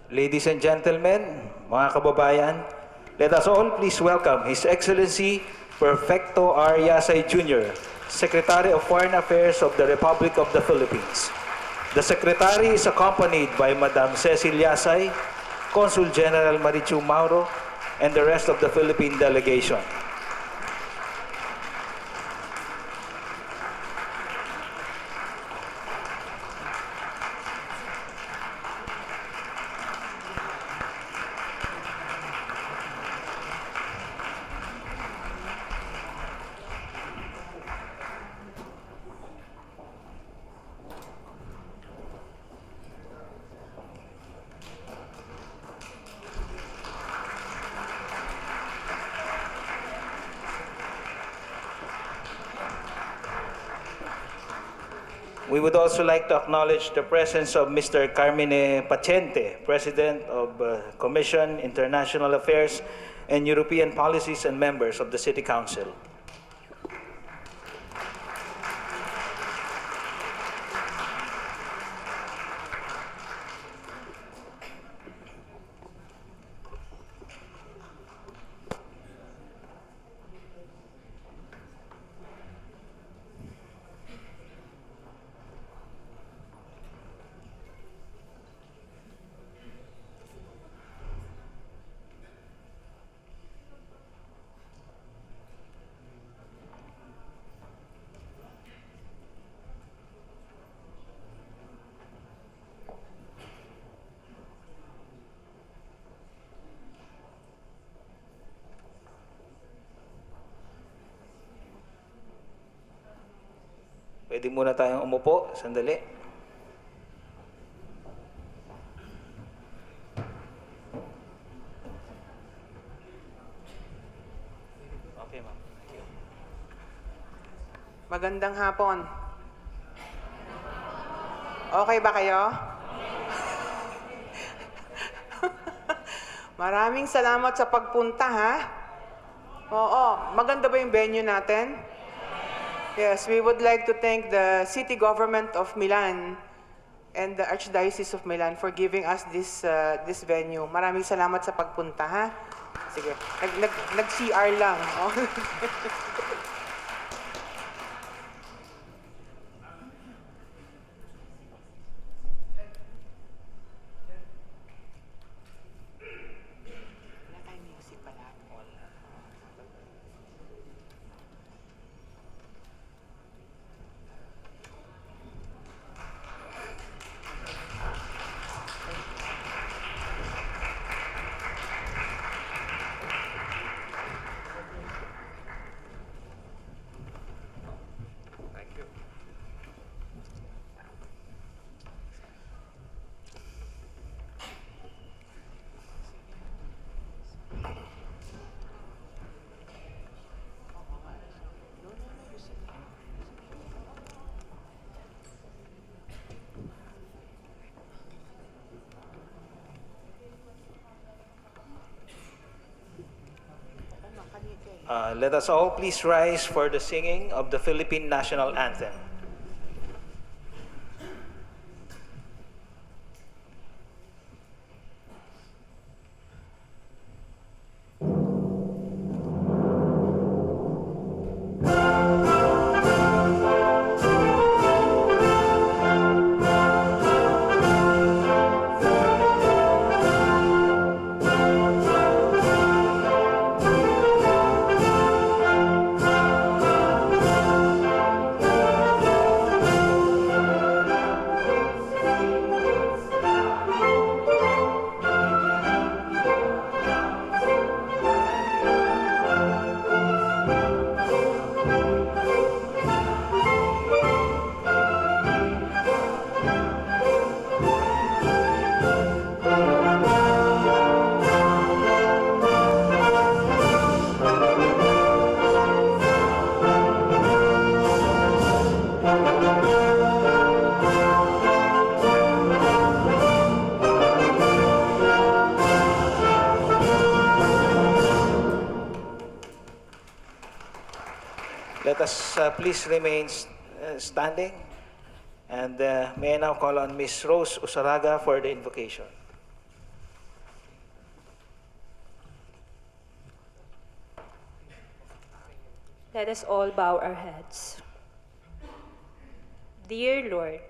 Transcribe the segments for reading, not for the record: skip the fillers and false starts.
Ladies and gentlemen, mga kababayan, let us all please welcome His Excellency Perfecto R. Yasay Jr., Secretary of Foreign Affairs of the Republic of the Philippines. The Secretary is accompanied by Madam Cecil Yasay, Consul General Marichu Mauro, and the rest of the Philippine delegation. We would also like to acknowledge the presence of Mr. Carmine Paciente, President of Commission, International Affairs, and European Policies and members of the City Council. Pwede muna tayong umupo, sandali. Okay, ma'am. Thank you. Magandang hapon. Okay ba kayo? Maraming salamat sa pagpunta, ha? Oo, maganda ba yung venue natin? Yes, we would like to thank the city government of Milan and the Archdiocese of Milan for giving us this venue. Maraming salamat sa pagpunta, ha? Sige, nag-CR lang. Oh. Let us all please rise for the singing of the Philippine National Anthem. Let us please remain standing. And may I now call on Ms. Rose Usaraga for the invocation. Let us all bow our heads. Dear Lord,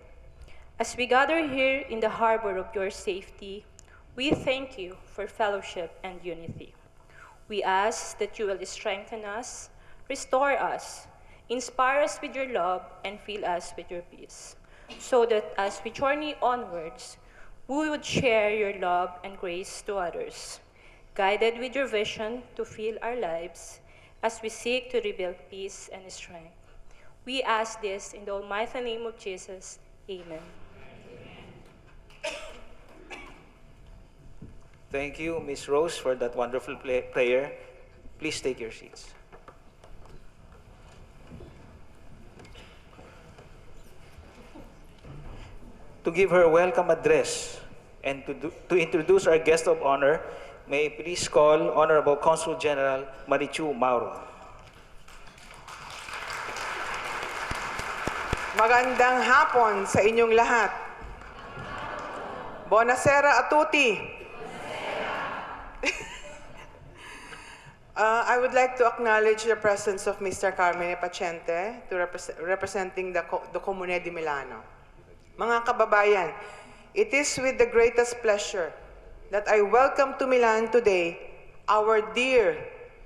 as we gather here in the harbor of your safety, we thank you for fellowship and unity. We ask that you will strengthen us, restore us, inspire us with your love, and fill us with your peace, so that as we journey onwards, we would share your love and grace to others, guided with your vision to fill our lives as we seek to rebuild peace and strength. We ask this in the almighty name of Jesus. Amen. Thank you, Ms. Rose, for that wonderful prayer. Please take your seats. To give her a welcome address and to introduce our guest of honor, may I please call Honorable Consul General Marichu Mauro. Magandang hapon sa inyong lahat. Buonasera a tutti. I would like to acknowledge the presence of Mr. Carmine Paciente, representing the Comune di Milano. Mga kababayan, it is with the greatest pleasure that I welcome to Milan today our dear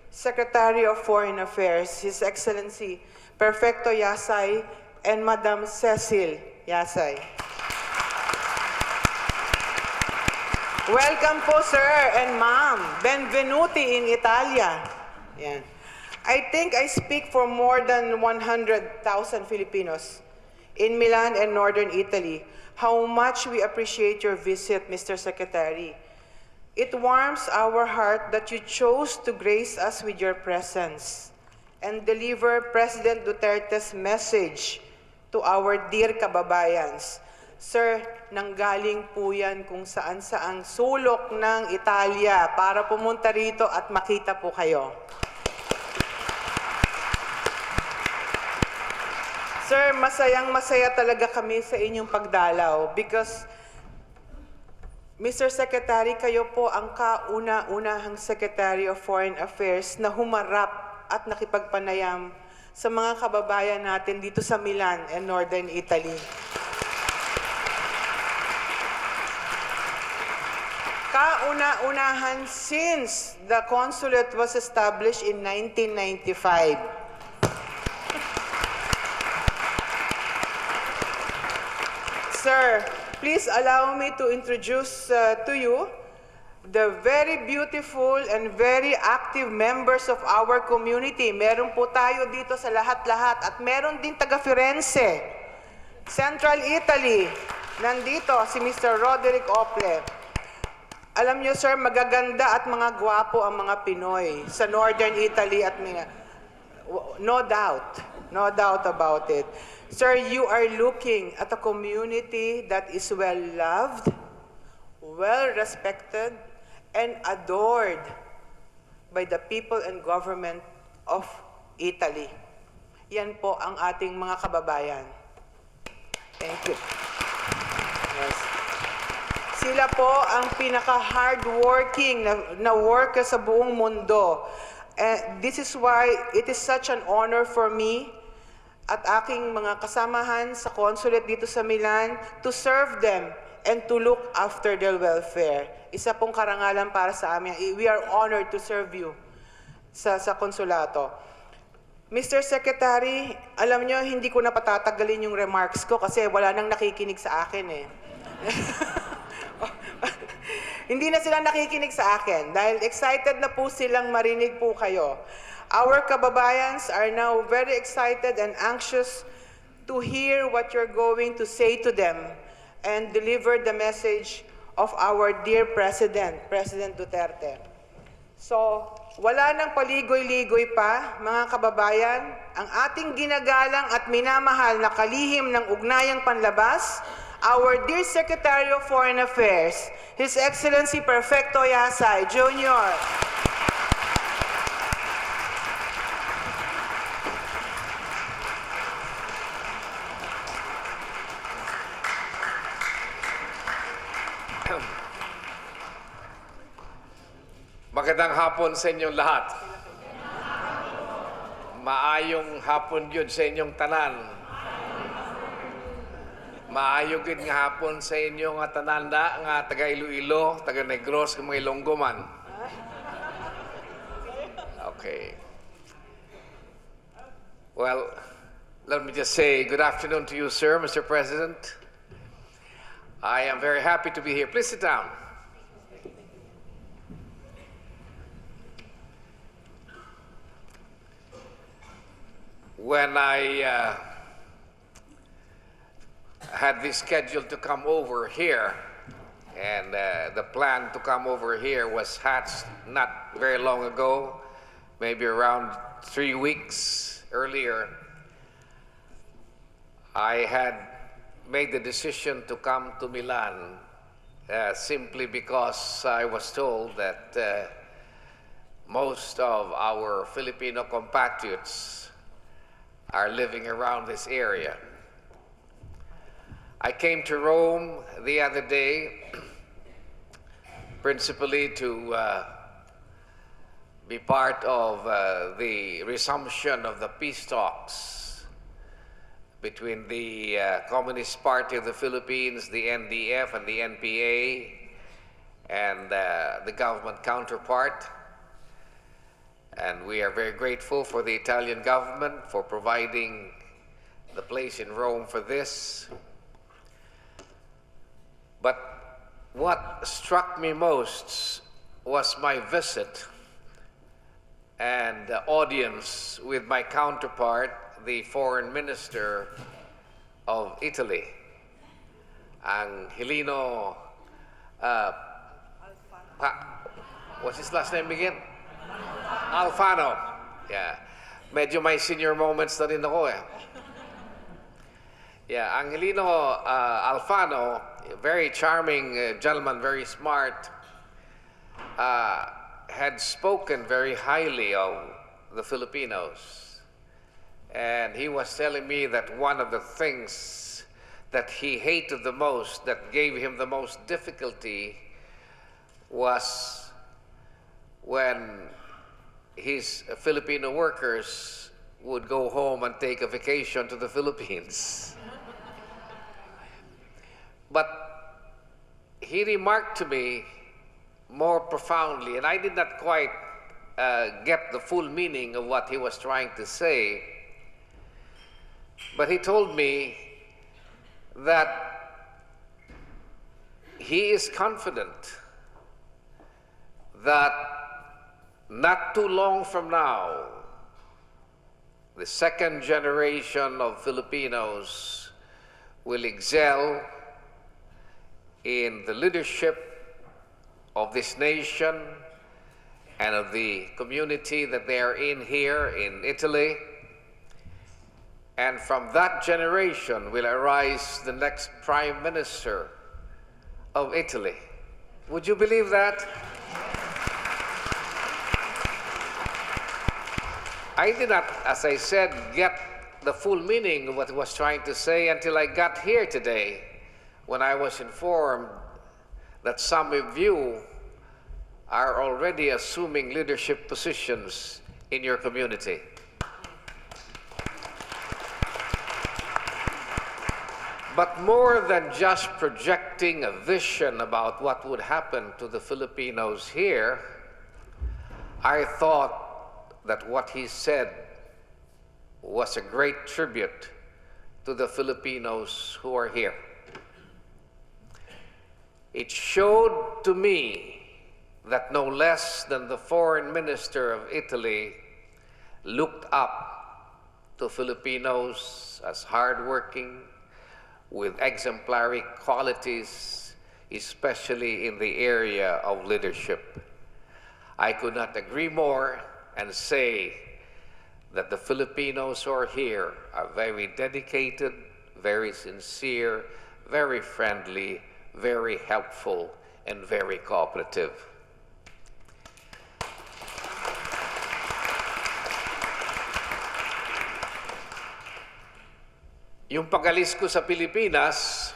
Secretary of Foreign Affairs, His Excellency Perfecto Yasay, and Madam Cecil Yasay. Welcome po, sir and ma'am. Benvenuti in Italia. Yan. I think I speak for more than 100,000 Filipinos in Milan and Northern Italy how much we appreciate your visit, Mr. Secretary. It warms our heart that you chose to grace us with your presence and deliver President Duterte's message to our dear kababayans. Sir, nanggaling po yan kung saan-saang sulok ng Italia para pumunta rito at makita po kayo. Sir, masayang-masaya talaga kami sa inyong pagdalaw because, Mr. Secretary, kayo po ang kauna-unahang Secretary of Foreign Affairs na humarap at nakipagpanayam sa mga kababayan natin dito sa Milan and Northern Italy. Kauna-unahan since the consulate was established in 1995. Sir, please allow me to introduce to you the very beautiful and very active members of our community. Meron po tayo dito sa lahat-lahat at meron din taga Firenze, Central Italy. Nandito si Mr. Roderick Ople. Alam niyo, sir, magaganda at mga gwapo ang mga Pinoy sa Northern Italy at no doubt about it. Sir, you are looking at a community that is well-loved, well-respected, and adored by the people and government of Italy. Yan po ang ating mga kababayan. Thank you. Yes. Sila po ang pinaka-hardworking na worker sa buong mundo. This is why it is such an honor for me at aking mga kasamahan sa consulate dito sa Milan to serve them and to look after their welfare. Isa pong karangalan para sa amin. We are honored to serve you sa konsulato. Mr. Secretary, alam nyo, hindi ko na patatagalin yung remarks ko kasi wala nang nakikinig sa akin eh. Hindi na sila nakikinig sa akin dahil excited na po silang marinig po kayo. Our kababayans are now very excited and anxious to hear what you're going to say to them and deliver the message of our dear President, President Duterte. So, wala nang paligoy-ligoy pa, mga kababayan, ang ating ginagalang at minamahal na kalihim ng ugnayang panlabas, our dear Secretary of Foreign Affairs, His Excellency Perfecto Yasay, Jr. Magandang hapon sa inyong lahat. Maayong hapon yun sa inyong tanan. Maayong yun nga hapon sa inyong nga tananda, nga taga Iloilo, taga Negros, mga Ilonggo man. Okay. Well, let me just say good afternoon to you, sir, Mr. President. I am very happy to be here. Please sit down. When I had this schedule to come over here, and the plan to come over here was hatched not very long ago, maybe around 3 weeks earlier, I had made the decision to come to Milan simply because I was told that most of our Filipino compatriots are living around this area. I came to Rome the other day principally to be part of the resumption of the peace talks between the Communist Party of the Philippines, the NDF and the NPA, and the government counterpart. And we are very grateful for the Italian government for providing the place in Rome for this. But what struck me most was my visit and audience with my counterpart, the Foreign Minister of Italy, Angelino, what's his last name again? Alfano. Yeah. Medyo may senior moments na rin ako eh. Yeah, Angelino Alfano, very charming gentleman, very smart, had spoken very highly of the Filipinos. And he was telling me that one of the things that he hated the most, that gave him the most difficulty, was when his Filipino workers would go home and take a vacation to the Philippines. But he remarked to me more profoundly, and I did not quite get the full meaning of what he was trying to say, but he told me that he is confident that not too long from now, the second generation of Filipinos will excel in the leadership of this nation and of the community that they are in here in Italy. And from that generation will arise the next Prime Minister of Italy. Would you believe that? I did not, as I said, get the full meaning of what he was trying to say until I got here today, when I was informed that some of you are already assuming leadership positions in your community. But more than just projecting a vision about what would happen to the Filipinos here, I thought that what he said was a great tribute to the Filipinos who are here. It showed to me that no less than the Foreign Minister of Italy looked up to Filipinos as hardworking, with exemplary qualities, especially in the area of leadership. I could not agree more and say that the Filipinos who are here are very dedicated, very sincere, very friendly, very helpful, and very cooperative. Yung pag-alis ko sa Pilipinas,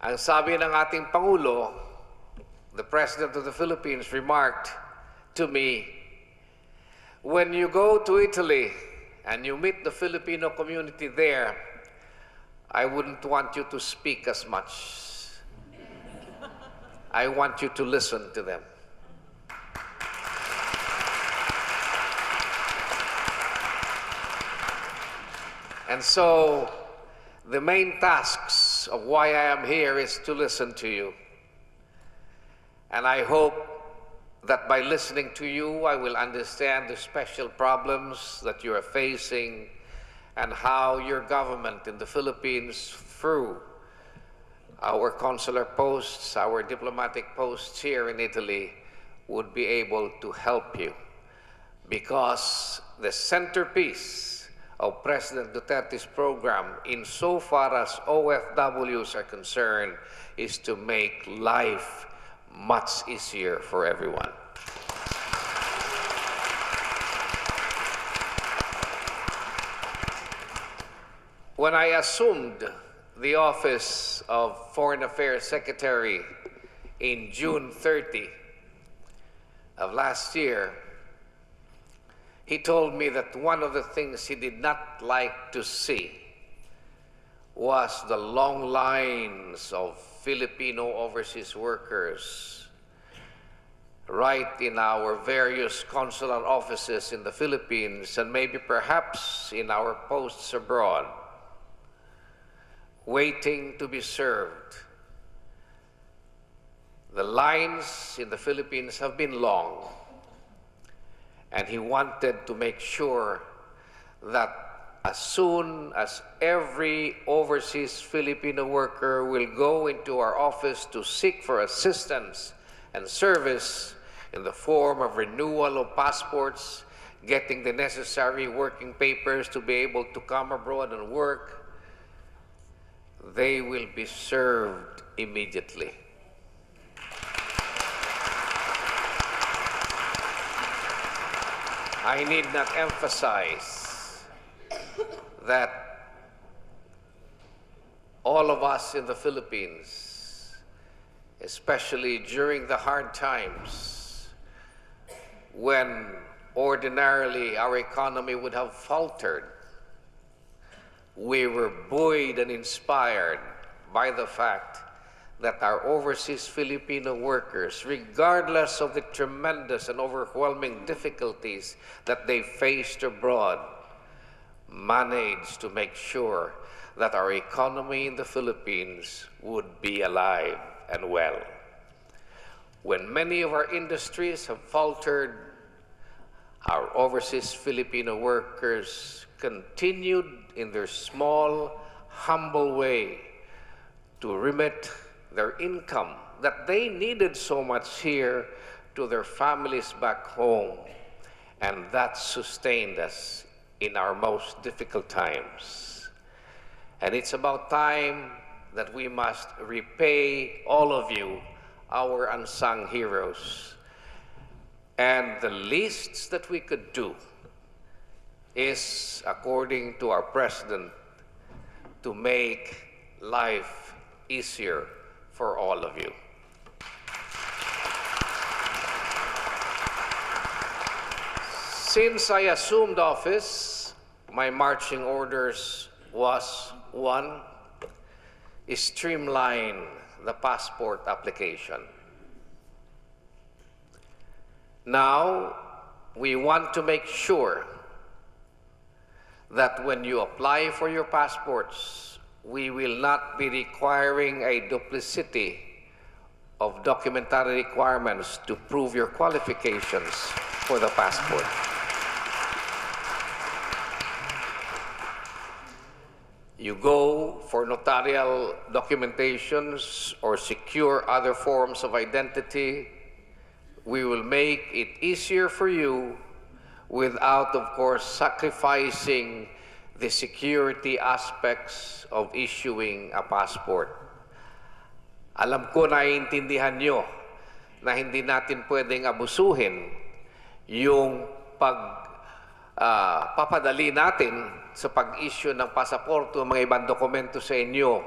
ang sabi ng ating Pangulo, the President of the Philippines remarked to me, When you go to Italy and you meet the Filipino community there, I wouldn't want you to speak as much. I want you to listen to them. And so, the main tasks of why I am here is to listen to you. And I hope that by listening to you, I will understand the special problems that you are facing and how your government in the Philippines, through our consular posts, our diplomatic posts here in Italy, would be able to help you. Because the centerpiece of President Duterte's program, insofar as OFWs are concerned, is to make life much easier for everyone. When I assumed the office of Foreign Affairs Secretary in June 30 of last year, he told me that one of the things he did not like to see was the long lines of Filipino overseas workers right in our various consular offices in the Philippines and maybe perhaps in our posts abroad, waiting to be served. The lines in the Philippines have been long, and he wanted to make sure that as soon as every overseas Filipino worker will go into our office to seek for assistance and service in the form of renewal of passports, getting the necessary working papers to be able to come abroad and work, they will be served immediately. I need not emphasize that all of us in the Philippines, especially during the hard times when ordinarily our economy would have faltered, we were buoyed and inspired by the fact that our overseas Filipino workers, regardless of the tremendous and overwhelming difficulties that they faced abroad, managed to make sure that our economy in the Philippines would be alive and well. When many of our industries have faltered, our overseas Filipino workers continued in their small, humble way to remit their income that they needed so much here to their families back home, and that sustained us in our most difficult times. And it's about time that we must repay all of you, our unsung heroes. And the least that we could do is, according to our president, to make life easier for all of you. Since I assumed office, my marching orders was, one, streamline the passport application. Now, we want to make sure that when you apply for your passports, we will not be requiring a duplicity of documentary requirements to prove your qualifications for the passport. You go for notarial documentations or secure other forms of identity, we will make it easier for you without, of course, sacrificing the security aspects of issuing a passport. Alam ko naiintindihan nyo na hindi natin pwedeng abusuhin yung papadali natin sa pag-issue ng pasaporto, mga ibang dokumento sa inyo.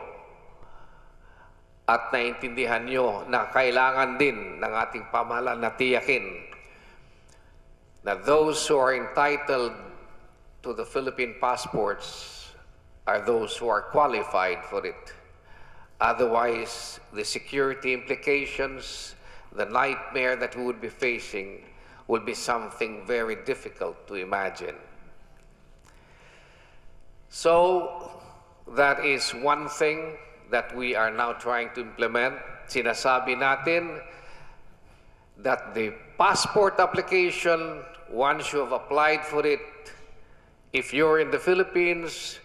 At naiintindihan nyo na kailangan din ng ating pamahalaan na tiyakin that those who are entitled to the Philippine passports are those who are qualified for it. Otherwise, the security implications, the nightmare that we would be facing will be something very difficult to imagine. So, that is one thing that we are now trying to implement. Sinasabi natin that the passport application, once you have applied for it, if you're in the Philippines,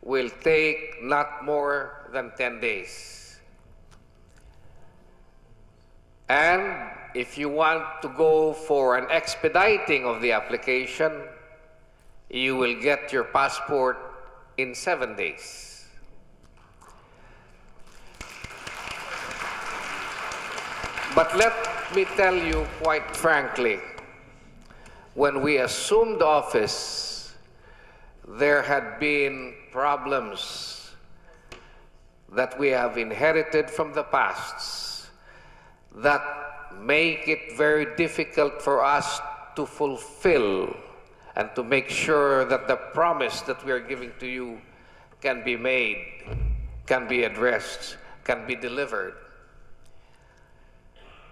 will take not more than 10 days. And if you want to go for an expediting of the application, you will get your passport in 7 days. But let me tell you quite frankly, when we assumed office, there had been problems that we have inherited from the past that make it very difficult for us to fulfill and to make sure that the promise that we are giving to you can be made, can be addressed, can be delivered.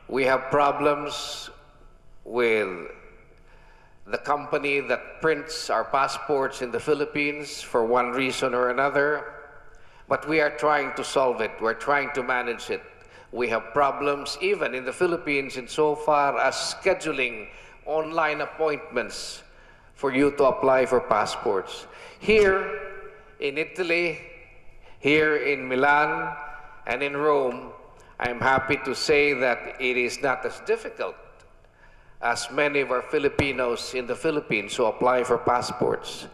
We have problems with the company that prints our passports in the Philippines for one reason or another, but we are trying to solve it. We're trying to manage it. We have problems even in the Philippines insofar as scheduling online appointments for you to apply for passports. Here in Italy, here in Milan, and in Rome, I'm happy to say that it is not as difficult as many of our Filipinos in the Philippines who apply for passports.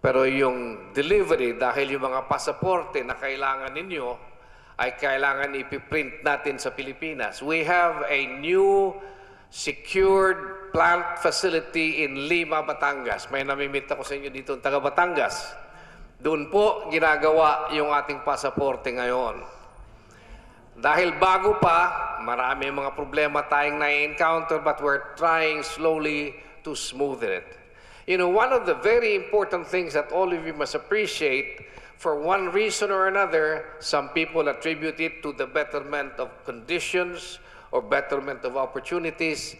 Pero yung delivery, dahil yung mga pasaporte na kailangan ninyo, ay kailangan ipiprint natin sa Pilipinas. We have a new secured plant facility in Lima, Batangas. May namimit ako sa inyo dito ng taga Batangas. Doon po ginagawa yung ating pasaporte ngayon. Dahil bago pa, marami mga problema tayong na-encounter, but we're trying slowly to smoothen it. You know, one of the very important things that all of you must appreciate, for one reason or another, some people attribute it to the betterment of conditions or betterment of opportunities.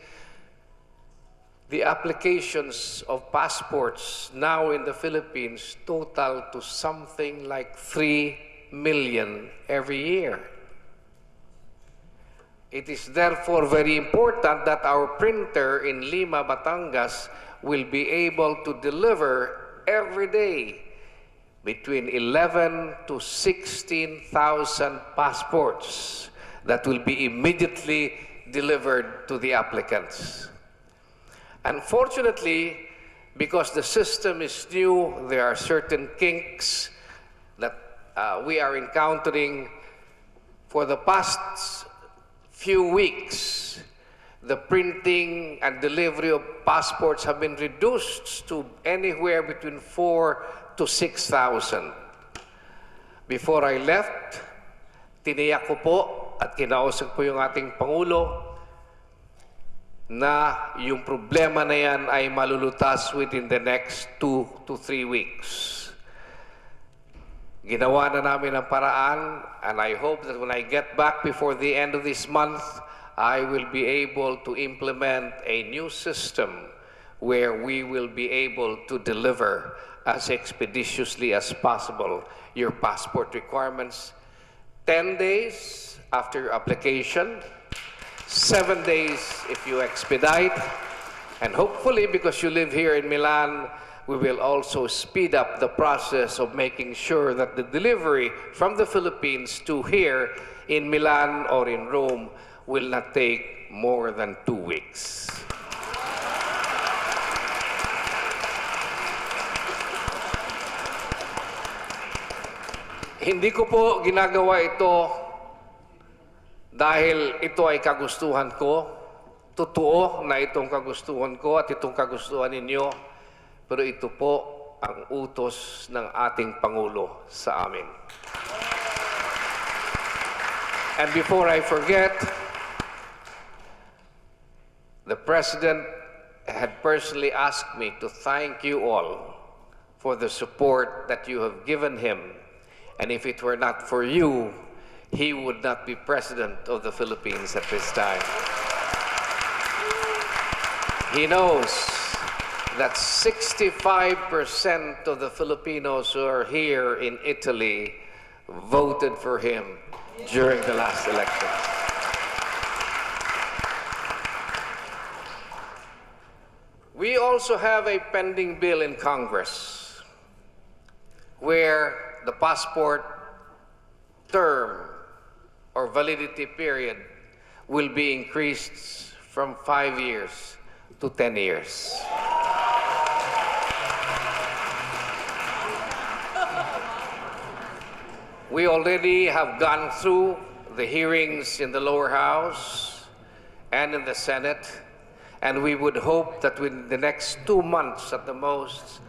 The applications of passports now in the Philippines total to something like 3 million every year. It is therefore very important that our printer in Lima, Batangas will be able to deliver every day between 11 to 16,000 passports that will be immediately delivered to the applicants. Unfortunately, because the system is new, there are certain kinks that we are encountering. For the past few weeks, the printing and delivery of passports have been reduced to anywhere between 4,000 to 6,000. Before I left, tiniyak ko po at kinausap po yung ating Pangulo na yung problema na yan ay malulutas within the next 2 to 3 weeks. Ginawa na namin ang paraan, and I hope that when I get back before the end of this month, I will be able to implement a new system where we will be able to deliver as expeditiously as possible your passport requirements. 10 days after your application, 7 days if you expedite, and hopefully because you live here in Milan, we will also speed up the process of making sure that the delivery from the Philippines to here in Milan or in Rome will not take more than 2 weeks. Hindi ko po ginagawa ito dahil ito ay kagustuhan ko. Totoo na itong kagustuhan ko at itong kagustuhan ninyo. Pero ito po ang utos ng ating Pangulo sa amin. And before I forget, the President had personally asked me to thank you all for the support that you have given him. And if it were not for you, he would not be president of the Philippines at this time. He knows that 65% of the Filipinos who are here in Italy voted for him during the last election. We also have a pending bill in Congress where the passport term or validity period will be increased from 5 years to 10 years. We already have gone through the hearings in the lower house and in the Senate, and we would hope that within the next 2 months at the most,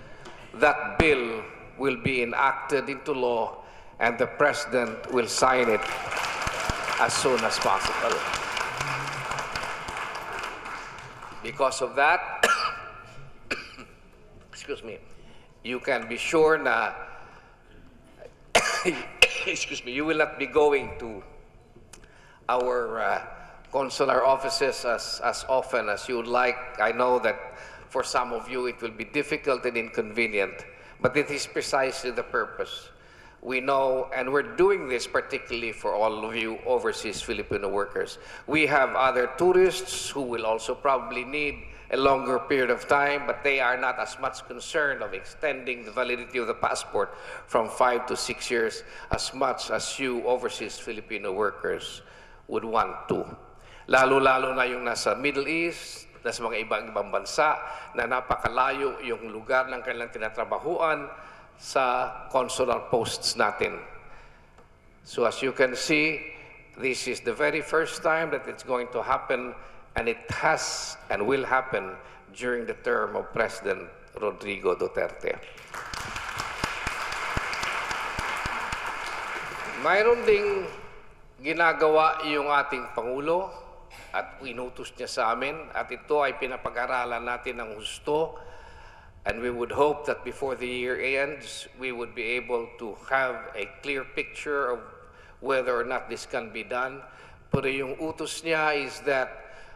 that bill will be enacted into law and the President will sign it as soon as possible. Because of that, excuse me, you can be sure na excuse me, you will not be going to our consular offices as often as you would like. I know that for some of you it will be difficult and inconvenient, but it is precisely the purpose. We know, and we're doing this particularly for all of you overseas Filipino workers. We have other tourists who will also probably need a longer period of time, but they are not as much concerned of extending the validity of the passport from 5 to 6 years as much as you overseas Filipino workers would want to. Lalo-lalo na yung nasa Middle East, nasa mga ibang bansa na napakalayo yung lugar ng kanilang tinatrabahuan sa consular posts natin. So as you can see, this is the very first time that it's going to happen, and it has and will happen during the term of President Rodrigo Duterte. Mayroon ding ginagawa yung ating Pangulo at inutos niya sa amin, at ito ay pinapag-aralan natin ng husto. And we would hope that before the year ends, we would be able to have a clear picture of whether or not this can be done. Pero yung utos niya is that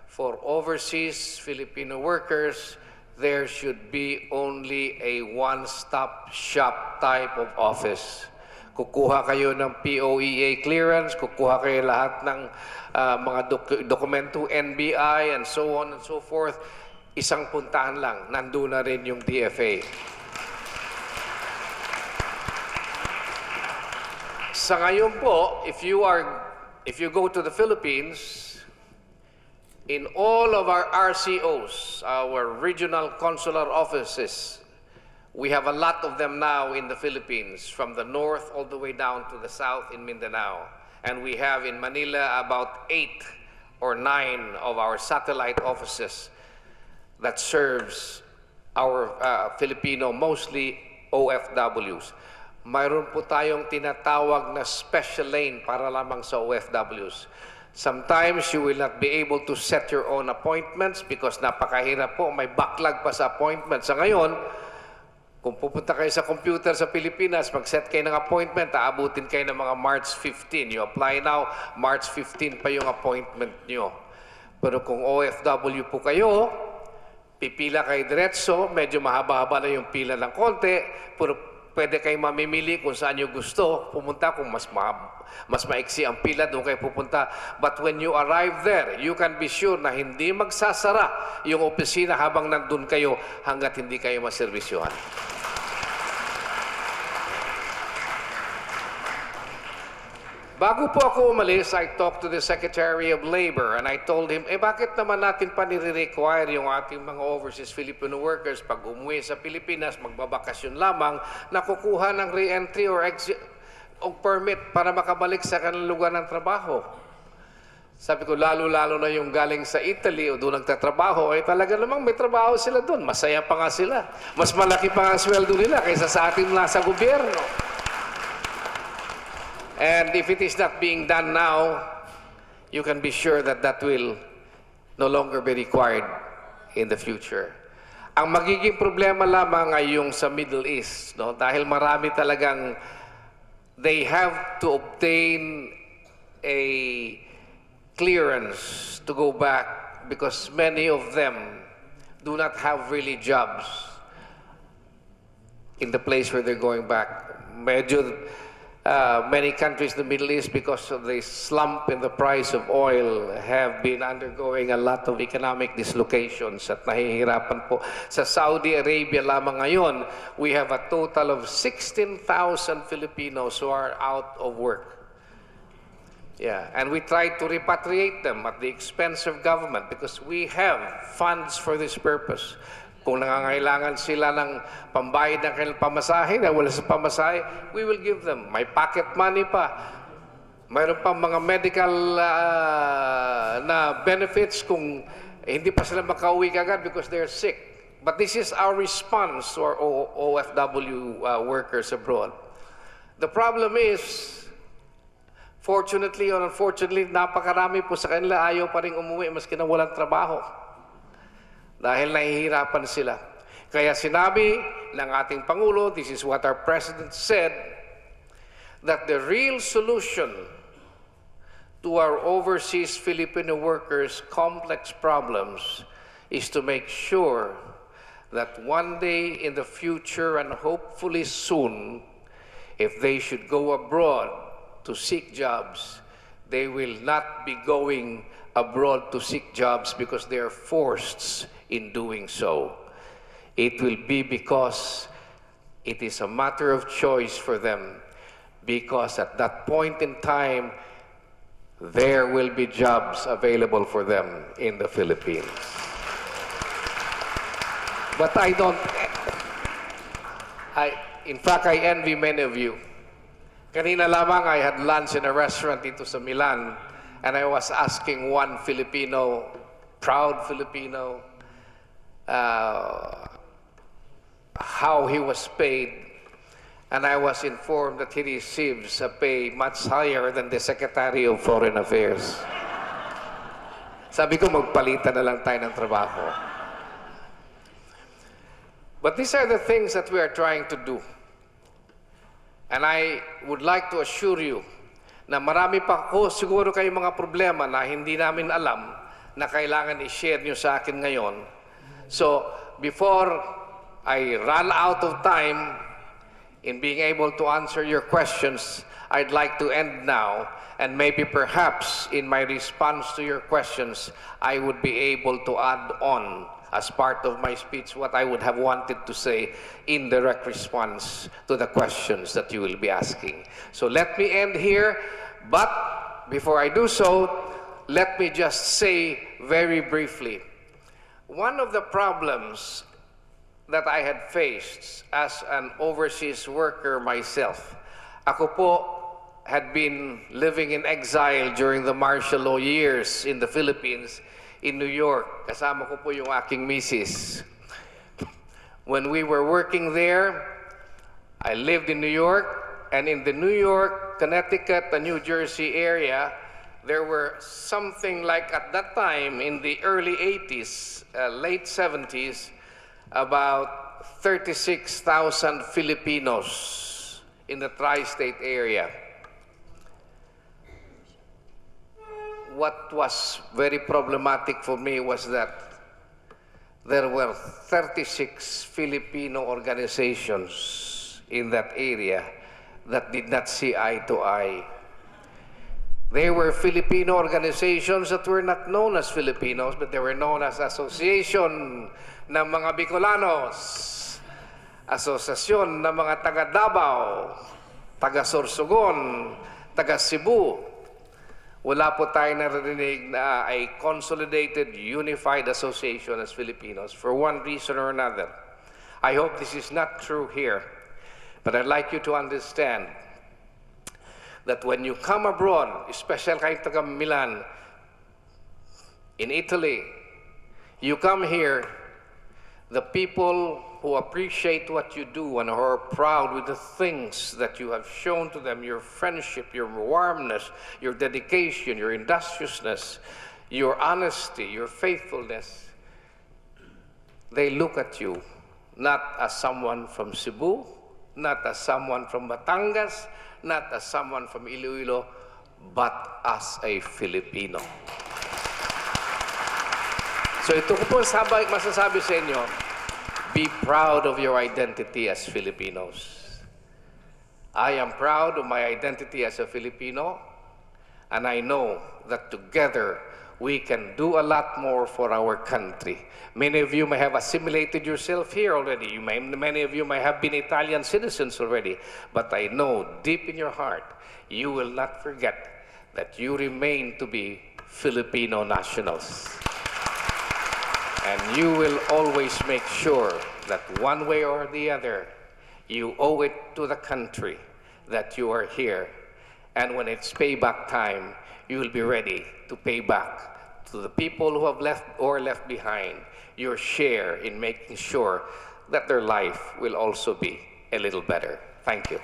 for overseas Filipino workers, there should be only a one-stop shop type of office. Kukuha kayo ng POEA clearance, kukuha kayo lahat ng mga dokumento, NBI, and so on and so forth. Isang puntahan lang, nandun na rin yung DFA. Sa ngayon po, if you go to the Philippines, in all of our RCOs, our regional consular offices, we have a lot of them now in the Philippines, from the north all the way down to the south in Mindanao. And we have in Manila about 8 or 9 of our satellite offices that serves our Filipino, mostly OFWs. Mayroon po tayong tinatawag na special lane para lamang sa OFWs. Sometimes you will not be able to set your own appointments because napakahirap po, may backlog pa sa appointments. Sa ngayon, kung pupunta kayo sa computer sa Pilipinas, mag-set kayo ng appointment, aabutin kayo ng mga March 15. You apply now, March 15 pa yung appointment nyo. Pero kung OFW po kayo, pipila kayo diretso, medyo mahaba-haba na yung pila ng konti, pero pwede kayo mamimili kung saan nyo gusto pumunta. Kung mas maiksi ang pila, doon kayo pupunta. But when you arrive there, you can be sure na hindi magsasara yung opisina habang nandun kayo hanggat hindi kayo maservisyohan. Bago po ako umalis, I talked to the Secretary of Labor and I told him, bakit naman natin pa nire-require yung ating mga overseas Filipino workers pag umuwi sa Pilipinas, magbabakasyon lamang, na kukuha ng re-entry or exit o permit para makabalik sa kanilang lugar ng trabaho. Sabi ko, lalo-lalo na yung galing sa Italy o doon nagtatrabaho, talaga namang may trabaho sila doon. Masaya pa nga sila. Mas malaki pa nga sweldo nila kaysa sa ating nasa gobyerno. And if it is not being done now, you can be sure that that will no longer be required in the future. Ang magiging problema lamang ay yung sa Middle East, no? Dahil marami talagang they have to obtain a clearance to go back because many of them do not have really jobs in the place where they're going back. Medyo many countries in the Middle East, because of the slump in the price of oil, have been undergoing a lot of economic dislocations at nahihirapan po. Sa Saudi Arabia lamang ngayon, we have a total of 16,000 Filipinos who are out of work. Yeah, and we try to repatriate them at the expense of government because we have funds for this purpose. Kung nangangailangan sila ng pambayad ng kanilang pamasahe, na wala sa pamasahe, we will give them. May pocket money pa. Mayroon pa mga medical na benefits kung hindi pa sila makauwi kagad because they're sick. But this is our response to our OFW workers abroad. The problem is, fortunately or unfortunately, napakarami po sa kanila ayaw pa rin umuwi maski na walang trabaho. Dahil nahihirapan sila. Kaya sinabi ng ating Pangulo, this is what our President said, that the real solution to our overseas Filipino workers' complex problems is to make sure that one day in the future and hopefully soon, if they should go abroad to seek jobs, they will not be going abroad to seek jobs because they are forced in doing so. It will be because it is a matter of choice for them, because at that point in time, there will be jobs available for them in the Philippines. But in fact, I envy many of you. Kanina lamang, I had lunch in a restaurant dito sa Milan, and I was asking one Filipino, proud Filipino, how he was paid, and I was informed that he receives a pay much higher than the Secretary of Foreign Affairs. Sabi ko, magpalitan na lang tayo ng trabaho. But these are the things that we are trying to do. And I would like to assure you na marami pa ko siguro kayong mga problema na hindi namin alam na kailangan i-share nyo sa akin ngayon. So, before I run out of time in being able to answer your questions, I'd like to end now, and maybe perhaps in my response to your questions, I would be able to add on as part of my speech what I would have wanted to say in direct response to the questions that you will be asking. So let me end here, but before I do so, let me just say very briefly, one of the problems that I had faced as an overseas worker myself, ako po had been living in exile during the martial law years in the Philippines, in New York. Kasama ko po yung aking misis. When we were working there, I lived in New York, and in the New York, Connecticut, and New Jersey area, there were something like, at that time, in the early 80s, late 70s, about 36,000 Filipinos in the tri-state area. What was very problematic for me was that there were 36 Filipino organizations in that area that did not see eye to eye. They were Filipino organizations that were not known as Filipinos, but they were known as Association ng mga Bicolanos, Asosasyon ng mga taga Davao, taga Sorsogon, taga Cebu. Wala po tayo narinig na a consolidated, unified association as Filipinos for one reason or another. I hope this is not true here, but I'd like you to understand that when you come abroad, especially kayo taga Milan, in Italy, you come here, the people who appreciate what you do and who are proud with the things that you have shown to them, your friendship, your warmness, your dedication, your industriousness, your honesty, your faithfulness, they look at you not as someone from Cebu, not as someone from Batangas, not as someone from Iloilo, but as a Filipino. So ito ko po masasabi sa inyo, be proud of your identity as Filipinos. I am proud of my identity as a Filipino, and I know that together we can do a lot more for our country. Many of you may have assimilated yourself here already. Many of you may have been Italian citizens already, but I know deep in your heart you will not forget that you remain to be Filipino nationals. And you will always make sure that one way or the other, you owe it to the country that you are here. And when it's payback time, you will be ready to pay back to the people who have left or left behind your share in making sure that their life will also be a little better. Thank you.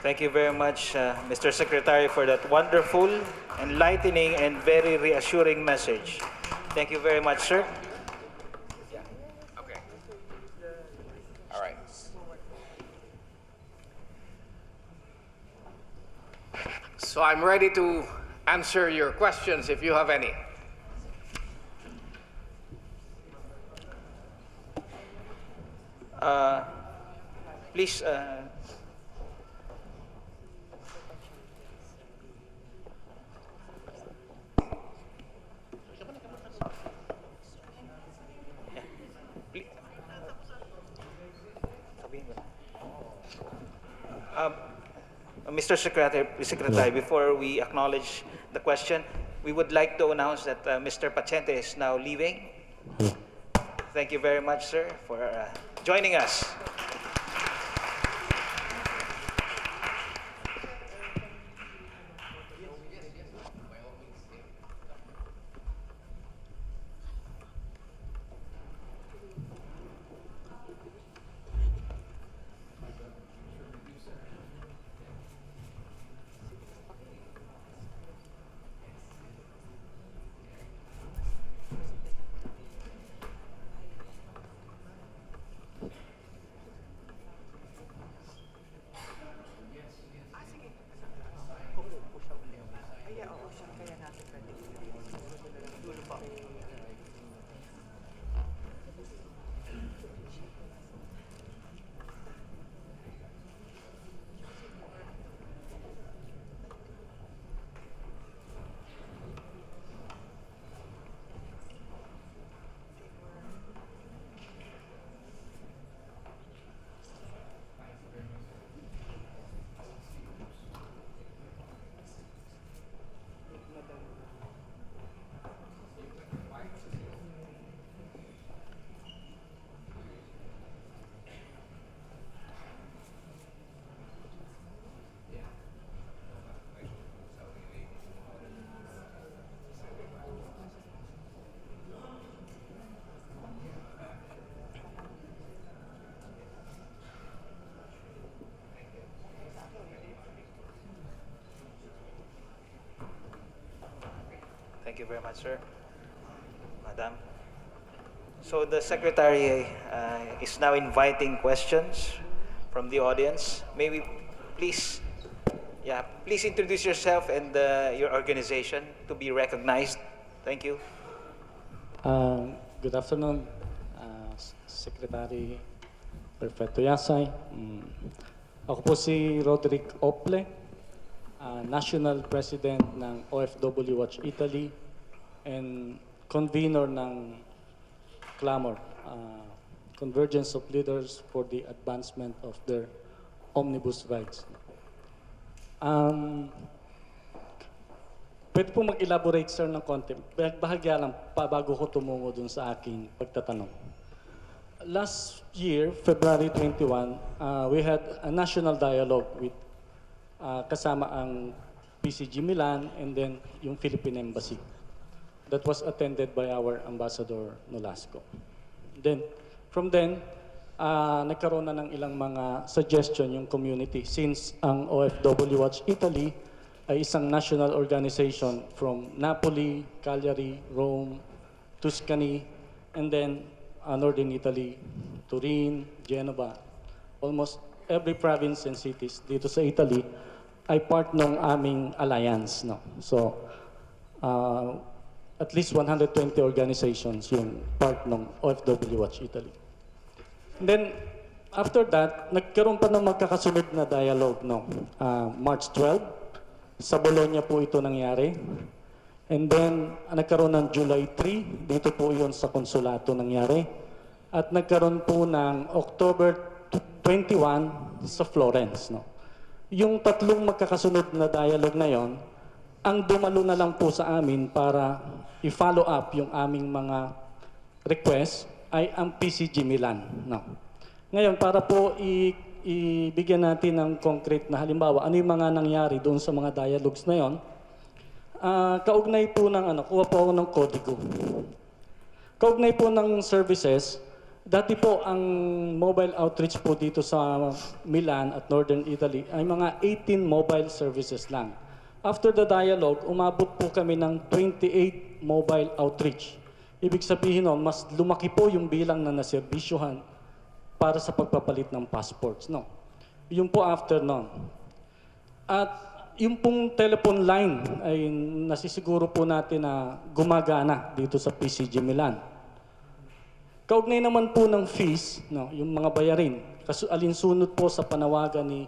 Thank you very much, Mr. Secretary, for that wonderful, enlightening, and very reassuring message. Thank you very much, sir. Okay. All right. So I'm ready to answer your questions if you have any. Please, Mr. Secretary, before we acknowledge the question, we would like to announce that Mr. Pachente is now leaving. Thank you very much, sir, for joining us. Thank you very much, sir. Madam. So the Secretary is now inviting questions from the audience. May we please, please introduce yourself and your organization to be recognized. Thank you. Good afternoon, Secretary Perfecto Yasay. Ako po si Roderick Ople, National President ng OFW Watch Italy and convener ng Clamor, Convergence of Leaders for the Advancement of their Omnibus Rights. Pwede po mag-elaborate, sir, ng konti. Bahagya lang pa bago ko tumungo dun sa aking pagtatanong. Last year, February 21, we had a national dialogue with kasama ang PCG Milan and then yung Philippine Embassy. That was attended by our Ambassador Nolasco. Then, from then, nagkaroon na ng ilang mga suggestion yung community since ang OFW Watch Italy ay isang national organization from Napoli, Cagliari, Rome, Tuscany, and then Northern Italy, Turin, Genova. Almost every province and cities dito sa Italy ay part ng aming alliance. No? So, at least 120 organizations yung part ng OFW Watch Italy. And then, after that, nagkaroon pa ng magkakasunod na dialogue, no? March 12, sa Bologna po ito nangyari. And then, nagkaroon ng July 3, dito po yun sa konsulato nangyari. At nagkaroon po ng October 21 sa Florence, no? Yung tatlong magkakasunod na dialogue na yon, ang dumalo na lang po sa amin para i-follow up yung aming mga request ay ang PCG Milan. No. Ngayon, para po ibigyan natin ng concrete na halimbawa, ano yung mga nangyari doon sa mga dialogues na yon, kaugnay po ng, kuha po ako ng kodigo. Kaugnay po ng services, dati po ang mobile outreach po dito sa Milan at Northern Italy ay mga 18 mobile services lang. After the dialogue, umabot po kami ng 28 mobile outreach. Ibig sabihin nun, mas lumaki po yung bilang na naserbisyuhan para sa pagpapalit ng passports. No? Yung po after nun. At yung pong telephone line ay nasisiguro po natin na gumagana dito sa PCG Milan. Kaugnay naman po ng fees, no, yung mga bayarin, alinsunod po sa panawagan ni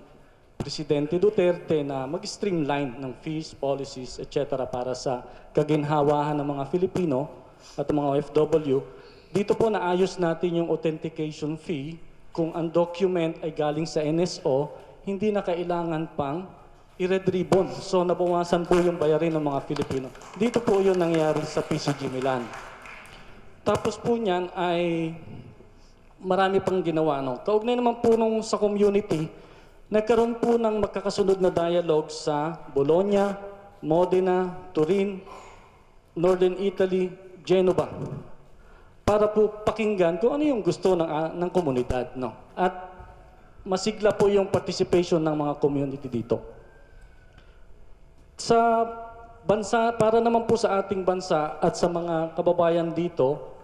Presidente Duterte na mag-streamline ng fees, policies, etc. para sa kaginhawahan ng mga Filipino at mga OFW, dito po naayos natin yung authentication fee. Kung ang document ay galing sa NSO, hindi na kailangan pang i-red ribbon. So nabawasan po yung bayarin ng mga Filipino. Dito po yun nangyari sa PCG Milan. Tapos po niyan ay marami pang ginawa. No? Kaugnay naman po nung sa community, nagkaroon po ng magkakasunod na dialogue sa Bologna, Modena, Turin, Northern Italy, Genova, para po pakinggan kung ano yung gusto ng komunidad. No? At masigla po yung participation ng mga community dito. Sa bansa, para naman po sa ating bansa at sa mga kababayan dito,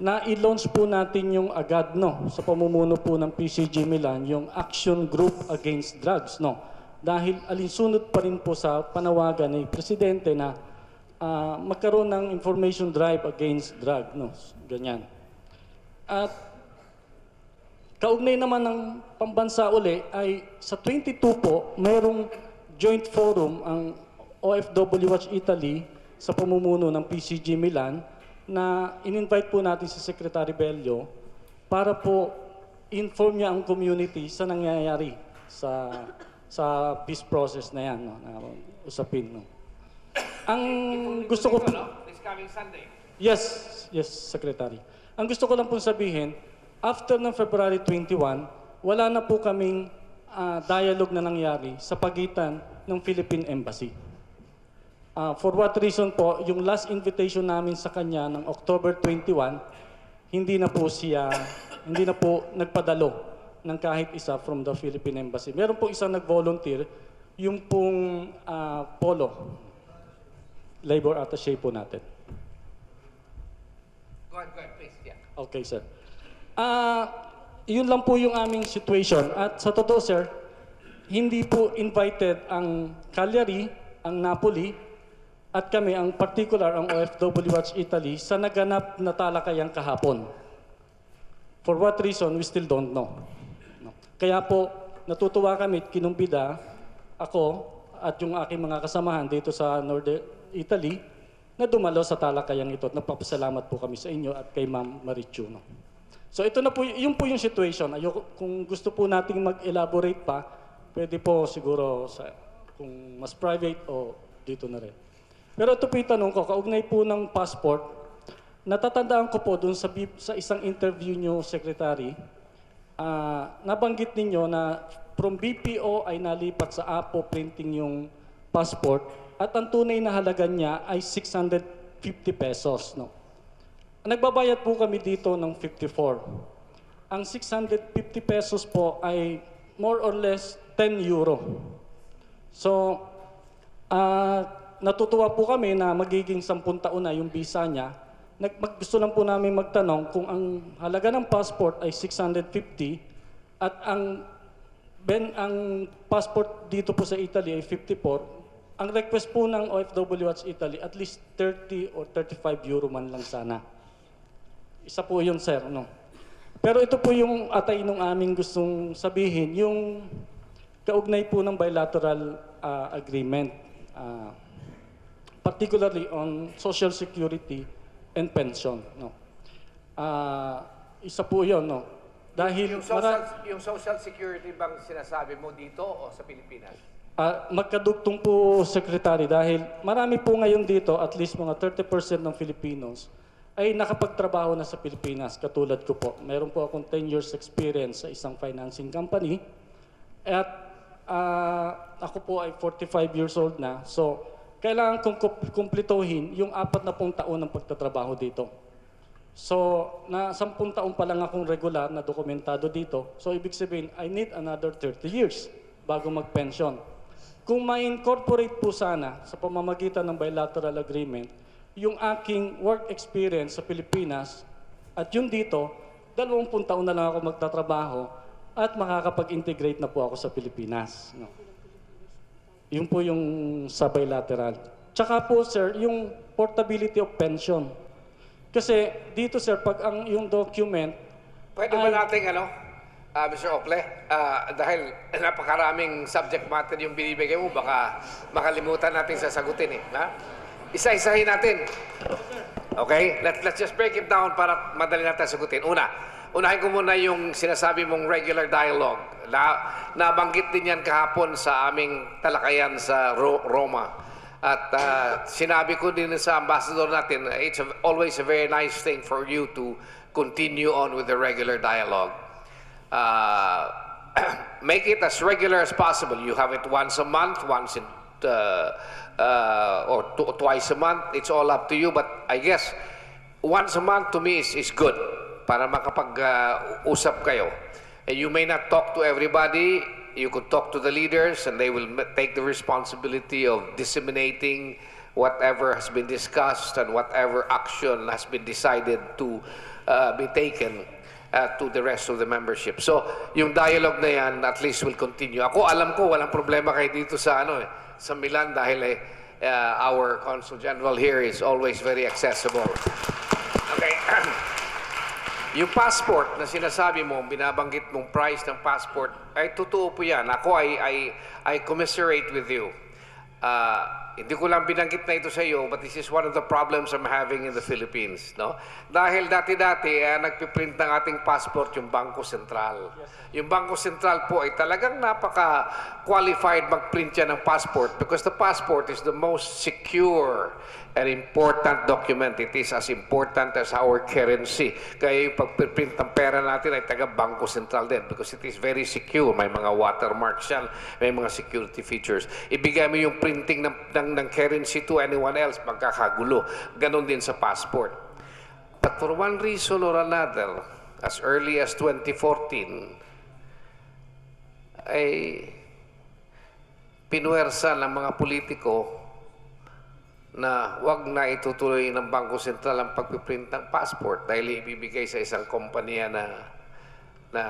na i-launch po natin yung agad, no, sa pamumuno po ng PCG Milan, yung Action Group Against Drugs. No? Dahil alinsunod pa rin po sa panawagan ni Presidente na magkaroon ng information drive against drug, no? Ganyan. At kaugnay naman ng pambansa uli ay sa 22 po, mayroong joint forum ang OFW Watch Italy sa pamumuno ng PCG Milan na in-invite po natin si Secretary Bello para po inform niya ang community sa nangyayari sa peace process na yan, no? Na usapin. No? Ang gusto ko... This coming Sunday. Yes, Secretary. Ang gusto ko lang pong sabihin, after ng February 21, wala na po kaming dialogue na nangyari sa pagitan ng Philippine Embassy. For what reason po, yung last invitation namin sa kanya ng October 21, hindi na po nagpadalo ng kahit isa from the Philippine Embassy. Meron po isang nag-volunteer, yung pong Polo, labor attaché po natin. Go ahead, please. Yeah. Okay, sir. Yun lang po yung aming situation. At sa totoo, sir, hindi po invited ang Cagliari, ang Napoli, at kami, ang particular, ang OFW Watch Italy, sa naganap na talakayang kahapon. For what reason, we still don't know. No. Kaya po, natutuwa kami, kinumbida ako at yung aking mga kasamahan dito sa Northern Italy na dumalo sa talakayang ito. At nagpapasalamat po kami sa inyo at kay Ma'am Marichu. No? So ito na po, yun po yung situation. Kung gusto po nating mag-elaborate pa, pwede po siguro kung mas private o dito na rin. Pero ito po yung tanong ko, kaugnay po ng passport, natatandaan ko po dun sa isang interview nyo, Secretary, nabanggit ninyo na from BPO ay nalipat sa APO printing yung passport at ang tunay na halaga niya ay 650 pesos. No? Nagbabayad po kami dito ng 54. Ang 650 pesos po ay more or less 10 euro. So, natutuwa po kami na magiging 10 taon na yung visa niya. Gusto lang po namin magtanong kung ang halaga ng passport ay 650 at ang passport dito po sa Italy ay 54. Ang request po ng OFW at Italy, at least 30 or 35 euro man lang sana. Isa po yun, sir. No? Pero ito po yung atay nung aming gustong sabihin, yung kaugnay po ng bilateral agreement, particularly on social security and pension. No? Isa po yun. No? Dahil Yung social security bang sinasabi mo dito o sa Pilipinas? magkadugtong po, Secretary, dahil marami po ngayon dito, at least mga 30% ng Filipinos, ay nakapagtrabaho na sa Pilipinas, katulad ko po. Meron po akong 10 years experience sa isang financing company. At ako po ay 45 years old na. So, kailangan kong kumplituhin yung 40 taon ng pagtatrabaho dito. So, na 10 taon pa lang akong regular na dokumentado dito. So, ibig sabihin, I need another 30 years bago mag-pension. Kung ma-incorporate po sana sa pamamagitan ng bilateral agreement, yung aking work experience sa Pilipinas at yung dito, 20 taon na lang ako magtatrabaho at makakapag-integrate na po ako sa Pilipinas. No? Yun po yung sa bilateral. Tsaka po, sir, yung portability of pension. Kasi dito, sir, pag yung document... Pwede ba nating Mr. Ople, dahil napakaraming subject matter yung binibigay mo, baka makalimutan natin sasagutin eh. Ha? Isa-isahin natin. Okay? Let's just break it down para madali natin sagutin. Unahin ko muna yung sinasabi mong regular dialogue. Nabanggit din yan kahapon sa aming talakayan sa Roma. At sinabi ko din sa ambassador natin, it's always a very nice thing for you to continue on with the regular dialogue. Make it as regular as possible. You have it once a month, once in or twice a month. It's all up to you. But I guess once a month to me is good para makapag-usap kayo. And you may not talk to everybody. You could talk to the leaders and they will take the responsibility of disseminating whatever has been discussed and whatever action has been decided to be taken to the rest of the membership. So, yung dialogue na yan at least will continue. Ako, alam ko, walang problema kayo dito sa sa Milan dahil our Consul General here is always very accessible. Okay. Yung passport na sinasabi mo, binabanggit mong price ng passport, ay totoo po yan. Ako I commiserate with you. Hindi ko lang binanggit na ito sa iyo, but this is one of the problems I'm having in the Philippines. No? Dahil dati-dati, nagpiprint ng ating passport yung Bangko Sentral. Yung Bangko Sentral po ay talagang napaka-qualified mag-print yan ng passport because the passport is the most secure and important document. It is as important as our currency. Kaya yung pag-print ng pera natin ay taga-Bangko Sentral din because it is very secure. May mga watermarks yan, may mga security features. Ibigay mo yung printing ng currency to anyone else, magkakagulo. Ganon din sa passport. But for one reason or another, as early as 2014, ay pinuwersa ng mga politiko na wag na itutuloy ng Bangko Sentral ang pagpiprint ng passport dahil ibibigay sa isang kompanya na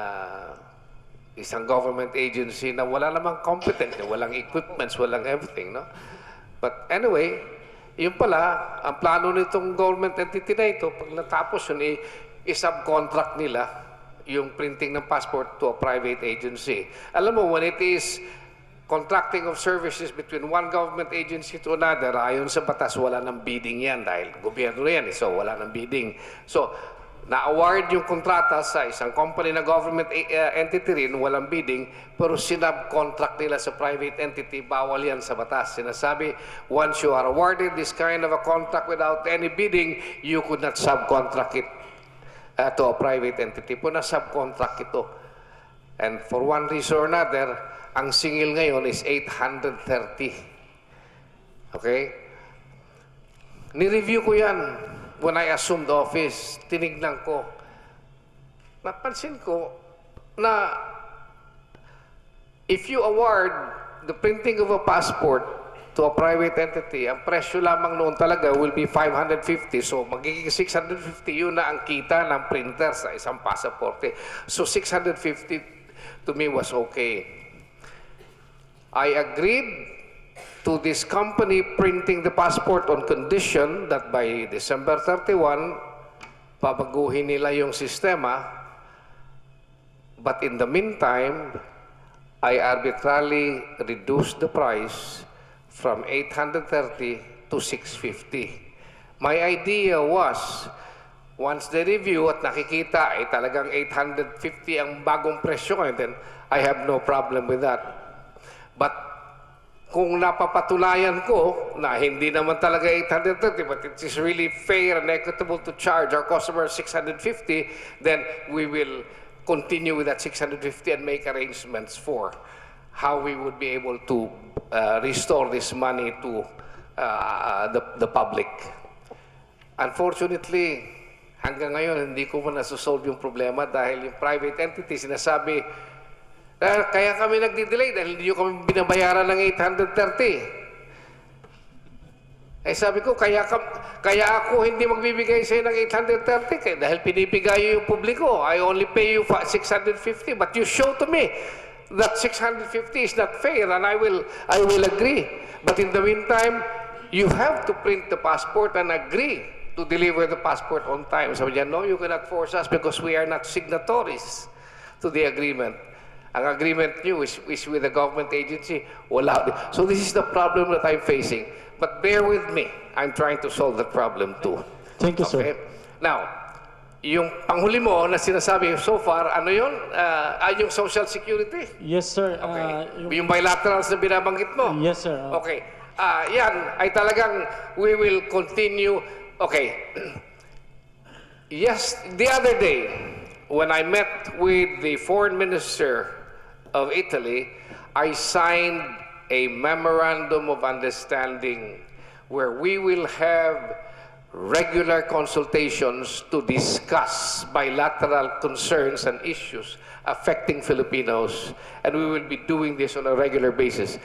isang government agency na wala namang competent, walang equipments, walang everything, no? But anyway, yun pala, ang plano nitong government entity na ito, pag natapos yun, i-subcontract nila yung printing ng passport to a private agency. Alam mo, when it is contracting of services between one government agency to another, ayon sa batas, wala ng bidding yan dahil gobyerno yan, so wala ng bidding. So, na-award yung kontrata sa isang company na government entity rin, walang bidding, pero sinab-contract nila sa private entity, bawal yan sa batas. Sinasabi, once you are awarded this kind of a contract without any bidding, you could not subcontract it to a private entity. Po na subcontract ito. And for one reason or another, ang singil ngayon is 830. Okay? Ni-review ko yan when I assumed office. Tinignan ko. napansin ko na if you award the printing of a passport to a private entity, ang presyo lamang noon talaga will be 550. So, magiging 650 yun na ang kita ng printer sa isang pasaporte. So, 650 to me was okay. I agreed to this company printing the passport on condition that by December 31, babaguhin nila yung sistema. But in the meantime, I arbitrarily reduced the price from 830 to 650. My idea was, once they review at nakikita ay talagang 850 ang bagong presyo ngayon, then I have no problem with that. But kung napapatunayan ko na hindi naman talaga 830, but it is really fair and equitable to charge our customers 650, then we will continue with that 650 and make arrangements for how we would be able to restore this money to the public. Unfortunately, hanggang ngayon, hindi ko pa nasusolve yung problema dahil yung private entity sinasabi, kaya kami nagdi-delay dahil hindi nyo kami binabayaran ng 830. Eh sabi ko, kaya ako hindi magbibigay sa'yo ng 830 dahil pinibigay yung publiko. I only pay you 650, but you show to me that 650 is not fair, and I will agree. But in the meantime, you have to print the passport and agree to deliver the passport on time. Sabi niya, no, you cannot force us because we are not signatories to the agreement. Ang agreement niyo is with the government agency. Wala. So this is the problem that I'm facing. But bear with me. I'm trying to solve that problem too. Thank you, Okay? sir. Now, yung panghuli mo na sinasabi so far, ano yun? Yung Social Security? Yes, sir. Okay. Yung bilaterals na binabanggit mo? Yes, sir. Okay. Yan ay talagang we will continue. Okay. Yes, the other day, when I met with the foreign minister of Italy, I signed a memorandum of understanding where we will have regular consultations to discuss bilateral concerns and issues affecting Filipinos, and we will be doing this on a regular basis.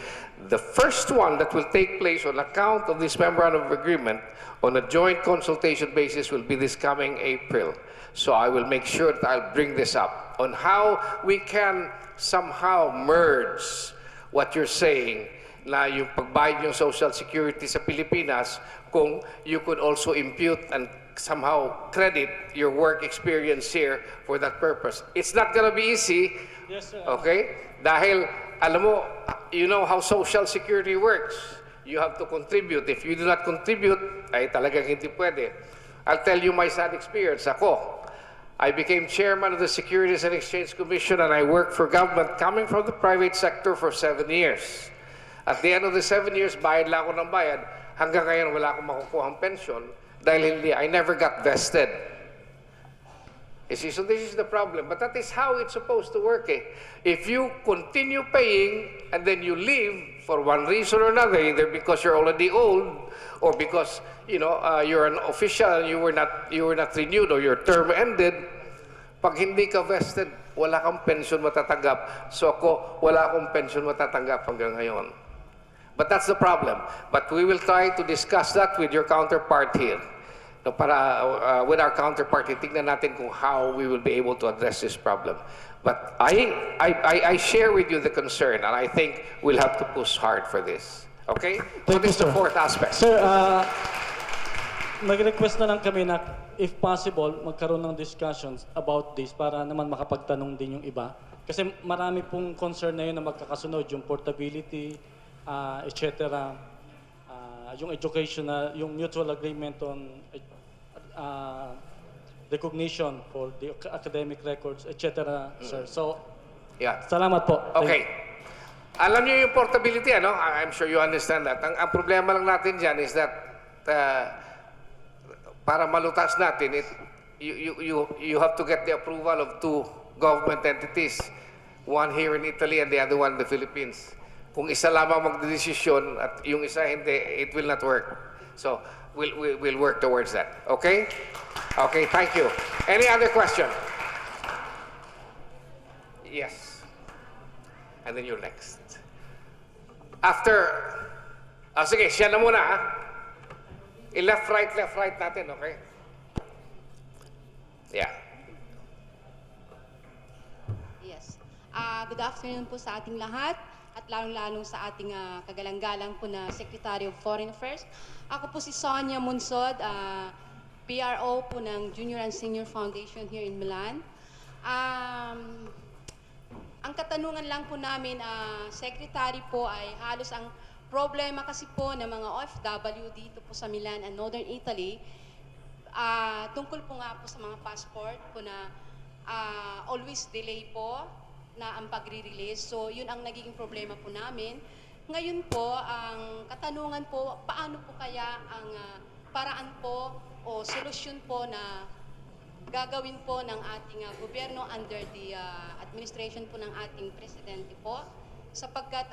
The first one that will take place on account of this memorandum of agreement on a joint consultation basis will be this coming April. So I will make sure that I'll bring this up on how we can somehow merge what you're saying na yung pagbayad yung Social Security sa Pilipinas, kung you could also impute and somehow credit your work experience here for that purpose. It's not gonna be easy, Yes, sir. okay? Dahil, alam mo, you know how Social Security works. You have to contribute. If you do not contribute, ay talagang hindi pwede. I'll tell you my sad experience. Ako, I became chairman of the Securities and Exchange Commission, and I worked for government coming from the private sector for 7 years. At the end of the 7 years, bayad lang ako ng bayad. Hanggang ngayon, wala akong makukuhang pension dahil I never got vested. You see, so this is the problem. But that is how it's supposed to work. If you continue paying and then you leave for one reason or another, either because you're already old or because you're an official and you were not renewed or your term ended, pag hindi ka vested, wala kang pension matatanggap. So ako, wala akong pension matatanggap hanggang ngayon. But that's the problem. But we will try to discuss that with your counterpart here. No, para with our counterpart, tingnan natin kung how we will be able to address this problem. But I share with you the concern, and I think we'll have to push hard for this. Okay? So Thank this is you, the sir. fourth aspect. Sir, nag-request na lang kami na, if possible, magkaroon ng discussions about this para naman makapagtanong din yung iba. Kasi marami pong concern na yun na magkakasunod, yung portability, etc. Yung educational, yung mutual agreement on recognition for the academic records, etc. Sir. So, Yeah. salamat po. Okay. Alam niyo yung portability, ano? I'm sure you understand that. Ang problema lang natin dyan is that para malutas natin, you have to get the approval of two government entities, one here in Italy and the other one in the Philippines. Kung isa lamang magdedesisyon at yung isa hindi, it will not work. So, we'll work towards that. Okay? Okay, thank you. Any other question? Yes. And then you're next. After, sige, siya na muna ha. Left, right natin, okay? Yeah. Yes. Good afternoon po sa ating lahat at lalong-lalong sa ating kagalang-galang po na Secretary of Foreign Affairs. Ako po si Sonia Munsod, PRO po ng Junior and Senior Foundation here in Milan. Ang katanungan lang po namin, Secretary po, ay halos ang problema kasi po ng mga OFW dito po sa Milan and Northern Italy, tungkol po nga po sa mga passport po na always delay po na ang pagre-release. So, yun ang nagiging problema po namin. Ngayon po, ang katanungan po, paano po kaya ang paraan po o solusyon po na gagawin po ng ating gobyerno under the administration po ng ating presidente po, sapagkat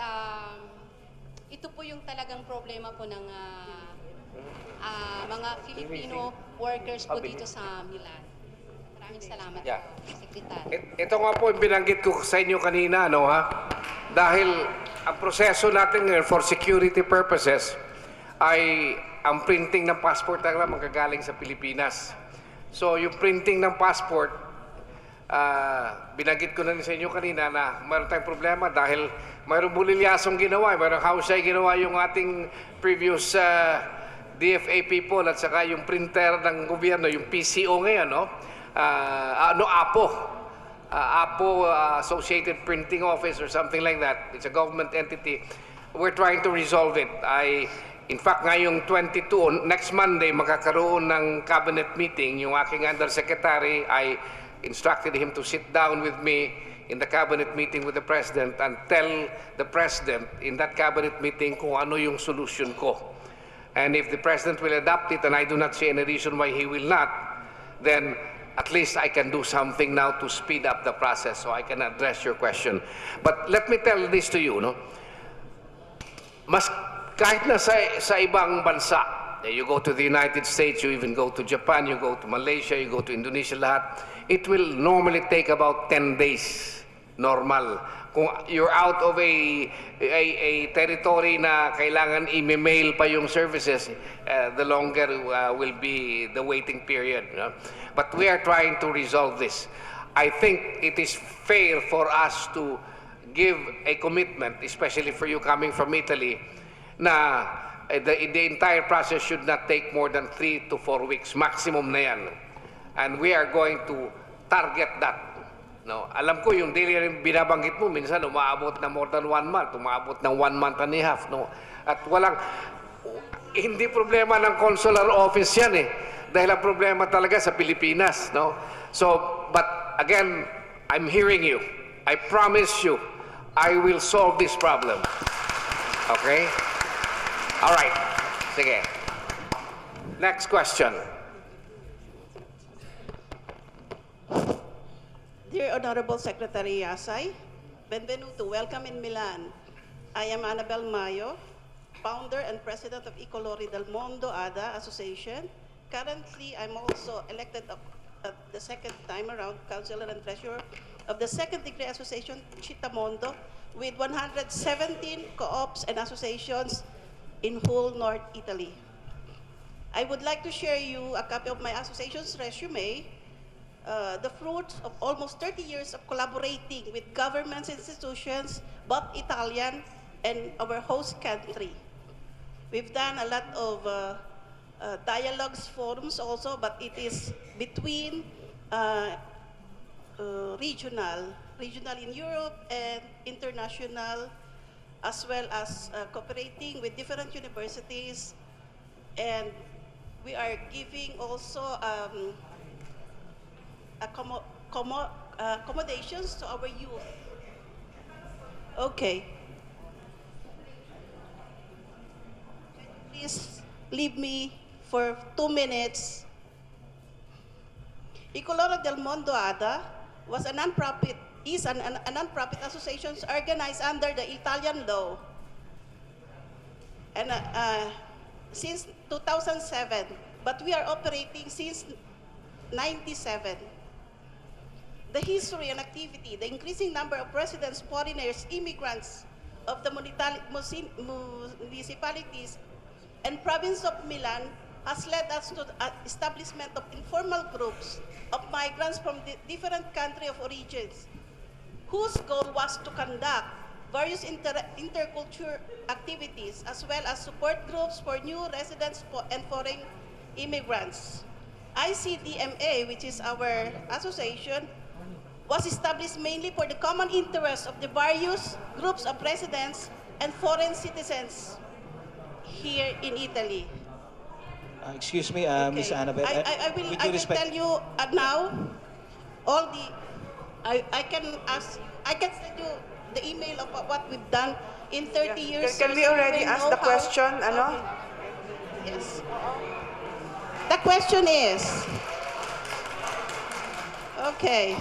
ito po yung talagang problema po ng mga Filipino workers po dito sa Milan. Maraming salamat Yeah. po, Secretary. Ito nga po yung binanggit ko sa inyo kanina, no ha? Dahil ang proseso natin ngayon for security purposes ay ang printing ng passport talaga magagaling sa Pilipinas. So yung printing ng passport, binanggit ko na rin sa inyo kanina na mayroon tayong problema dahil mayroong bulilyasong ginawa, mayroong Yasay ginawa yung ating previous DFA people at saka yung printer ng gobyerno, yung PCO ngayon, no? APO, Associated Printing Office or something like that. It's a government entity. We're trying to resolve it. In fact, ngayong 22, next Monday, magkakaroon ng cabinet meeting. Yung aking undersecretary, I instructed him to sit down with me in the cabinet meeting with the president and tell the president in that cabinet meeting kung ano yung solution ko. And if the president will adopt it, and I do not see any reason why he will not, then at least I can do something now to speed up the process so I can address your question. But let me tell this to you, no? Kahit na sa ibang bansa, you go to the United States, you even go to Japan, you go to Malaysia, you go to Indonesia, lahat, it will normally take about 10 days, normal. Kung you're out of a territory na kailangan i-mail pa yung services, the longer will be the waiting period. You know? But we are trying to resolve this. I think it is fair for us to give a commitment, especially for you coming from Italy, na the entire process should not take more than 3 to 4 weeks. Maximum na yan. And we are going to target that. No, alam ko yung daily rin binabanggit mo, minsan umaabot na more than 1 month, umaabot ng 1 month and a half. No? At hindi problema ng consular office yan eh. Dahil ang problema talaga sa Pilipinas. No? So, but again, I'm hearing you. I promise you, I will solve this problem. Okay? All right. Sige. Next question. Dear Honorable Secretary Yasay, benvenuto, welcome in Milan. I am Annabel Mayo, founder and president of Icolori del Mondo ADA Association. Currently, I'm also elected at the second time around councilor and treasurer of the second degree association Mondo with 117 co-ops and associations in whole North Italy. I would like to share you a copy of my association's resume, the fruits of almost 30 years of collaborating with governments, institutions, both Italian and our host country. We've done a lot of dialogues, forums also, but it is between regional in Europe and international, as well as cooperating with different universities, and we are giving also accommodations to our youth. Okay. Please leave me for 2 minutes. Icoloro del Mondo ADA was a non-profit, is a non-profit association organized under the Italian law. And since 2007, but we are operating since 97. the history and activity, the increasing number of residents, foreigners, immigrants of the municipalities and province of Milan has led us to the establishment of informal groups of migrants from the different country of origins, whose goal was to conduct various intercultural activities as well as support groups for new residents and foreign immigrants. ICDMA, which is our association, was established mainly for the common interest of the various groups of residents and foreign citizens here in Italy. Excuse me, Miss Okay. Annabelle. I with will due respect, tell you now all the I can send you the email of what we've done in 30 years. Can we already ask the question? Ano? Okay. Yes. The question is, okay,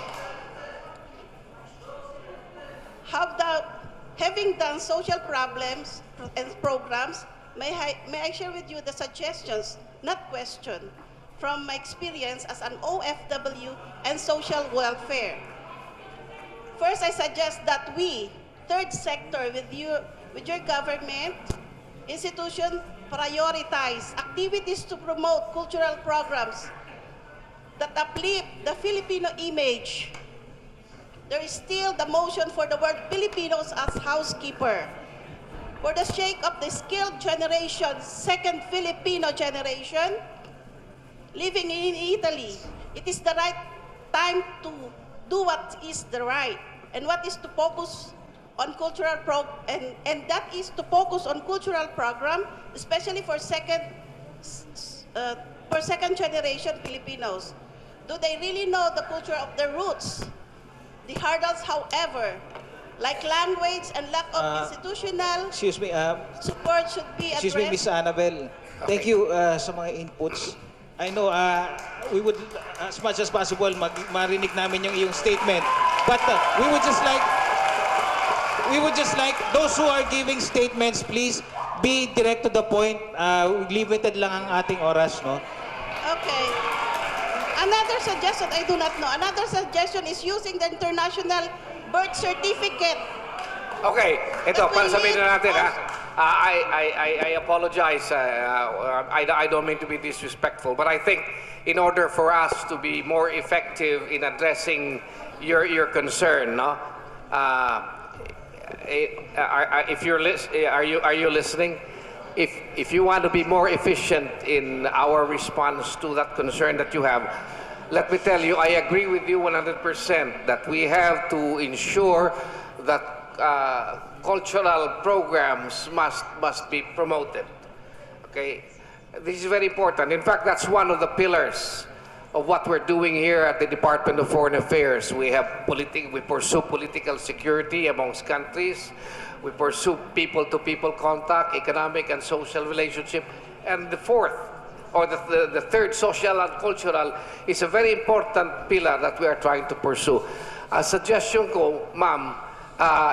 having done social problems and programs, may I share with you the suggestions, not question, from my experience as an OFW and social welfare. First, I suggest that we, third sector, with your government, institution, prioritize activities to promote cultural programs that uplift the Filipino image. There is still the motion for the word Filipinos as housekeeper. For the sake of the skilled generation, second Filipino generation, living in Italy, it is the right time to do what is the right and what is to focus on cultural and that is to focus on cultural program, especially for second generation Filipinos. Do they really know the culture of their roots? The hurdles, however, like language and lack of institutional excuse me, support should be excuse me, addressed. Miss Annabelle. Thank you sa mga inputs. I know we would, as much as possible, marinig namin yung iyong statement. But we would just like those who are giving statements, please be direct to the point. Limited lang ang ating oras, no? Okay. Another suggestion, I do not know. Another suggestion is using the international birth certificate. Okay, ito, That para will sabihin lead na natin, us- I apologize. I don't mean to be disrespectful, but I think in order for us to be more effective in addressing your concern, no? If you're are you listening? If you want to be more efficient in our response to that concern that you have, let me tell you, I agree with you 100% that we have to ensure that cultural programs must be promoted. Okay, this is very important. In fact, that's one of the pillars of what we're doing here at the Department of Foreign Affairs. We pursue political security amongst countries. We pursue people-to-people contact, economic and social relationship. And the fourth, or the third, social and cultural, is a very important pillar that we are trying to pursue. A suggestion ko, ma'am,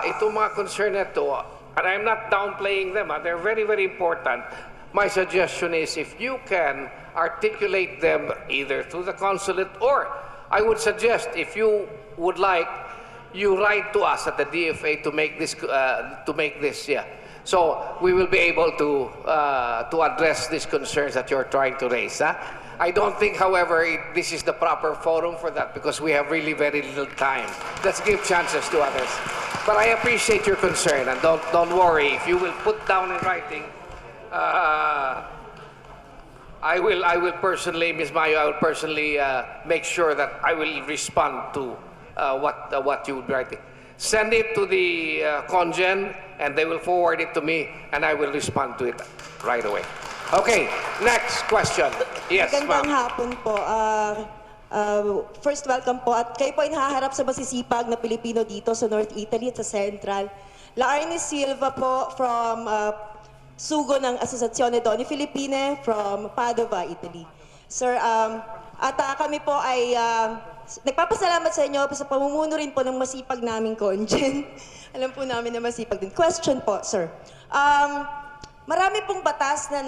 itong mga concern na ito, and I'm not downplaying them, they're very, very important. My suggestion is if you can articulate them either through the consulate or I would suggest if you would like, you write to us at the DFA to make this, yeah. So we will be able to address these concerns that you're trying to raise. Huh? I don't think, however, this is the proper forum for that because we have really very little time. Let's give chances to others. But I appreciate your concern, and don't worry. If you will put down in writing, I will personally, Ms. Mayo, I will personally make sure that I will respond to what you would write. Send it to the Congen, and they will forward it to me, and I will respond to it right away. Okay, next question. Yes, Magandang ma'am. hapon po. First, welcome po. At kayo po ay nahaharap sa masisipag na Pilipino dito sa North Italy at sa Central. Laarne Silva po from Sugo ng Asociazione Donne Filippine from Padova, Italy. Sir, kami po ay nagpapasalamat sa inyo sa pamumuno rin po ng masipag naming Congen. Alam po namin na masipag din. Question po, sir. Marami pong batas na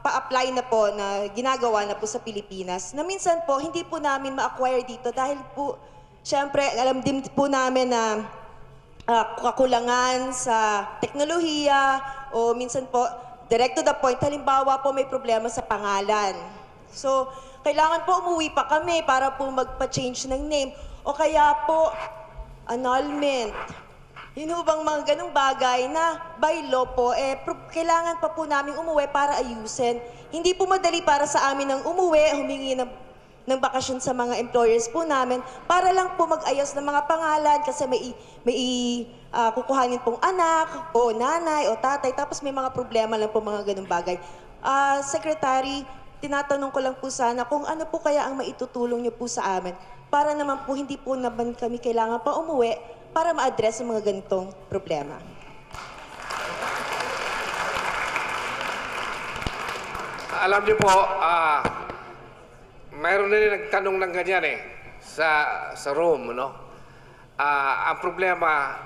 pa-apply na po, na ginagawa na po sa Pilipinas, na minsan po hindi po namin ma-acquire dito dahil po Siyempre, alam din po namin na kakulangan sa teknolohiya o minsan po, direct to the point, halimbawa po may problema sa pangalan. So, kailangan po umuwi pa kami para po magpa-change ng name o kaya po annulment. Yun ho bang mga ganong bagay na by law po, kailangan pa po namin umuwi para ayusin. Hindi po madali para sa amin ang umuwi, humingi ng bakasyon sa mga employers po namin para lang po mag-ayos ng mga pangalan kasi may kukuhanin pong anak o nanay o tatay tapos may mga problema lang po mga ganung bagay. Secretary, tinatanong ko lang po sana kung ano po kaya ang maitutulong niyo po sa amin para naman po hindi po naman kami kailangan pa umuwi para ma-address ang mga ganitong problema. Alam niyo po, mayroon na rin nagtanong ng ganyan sa room, no? Ang problema,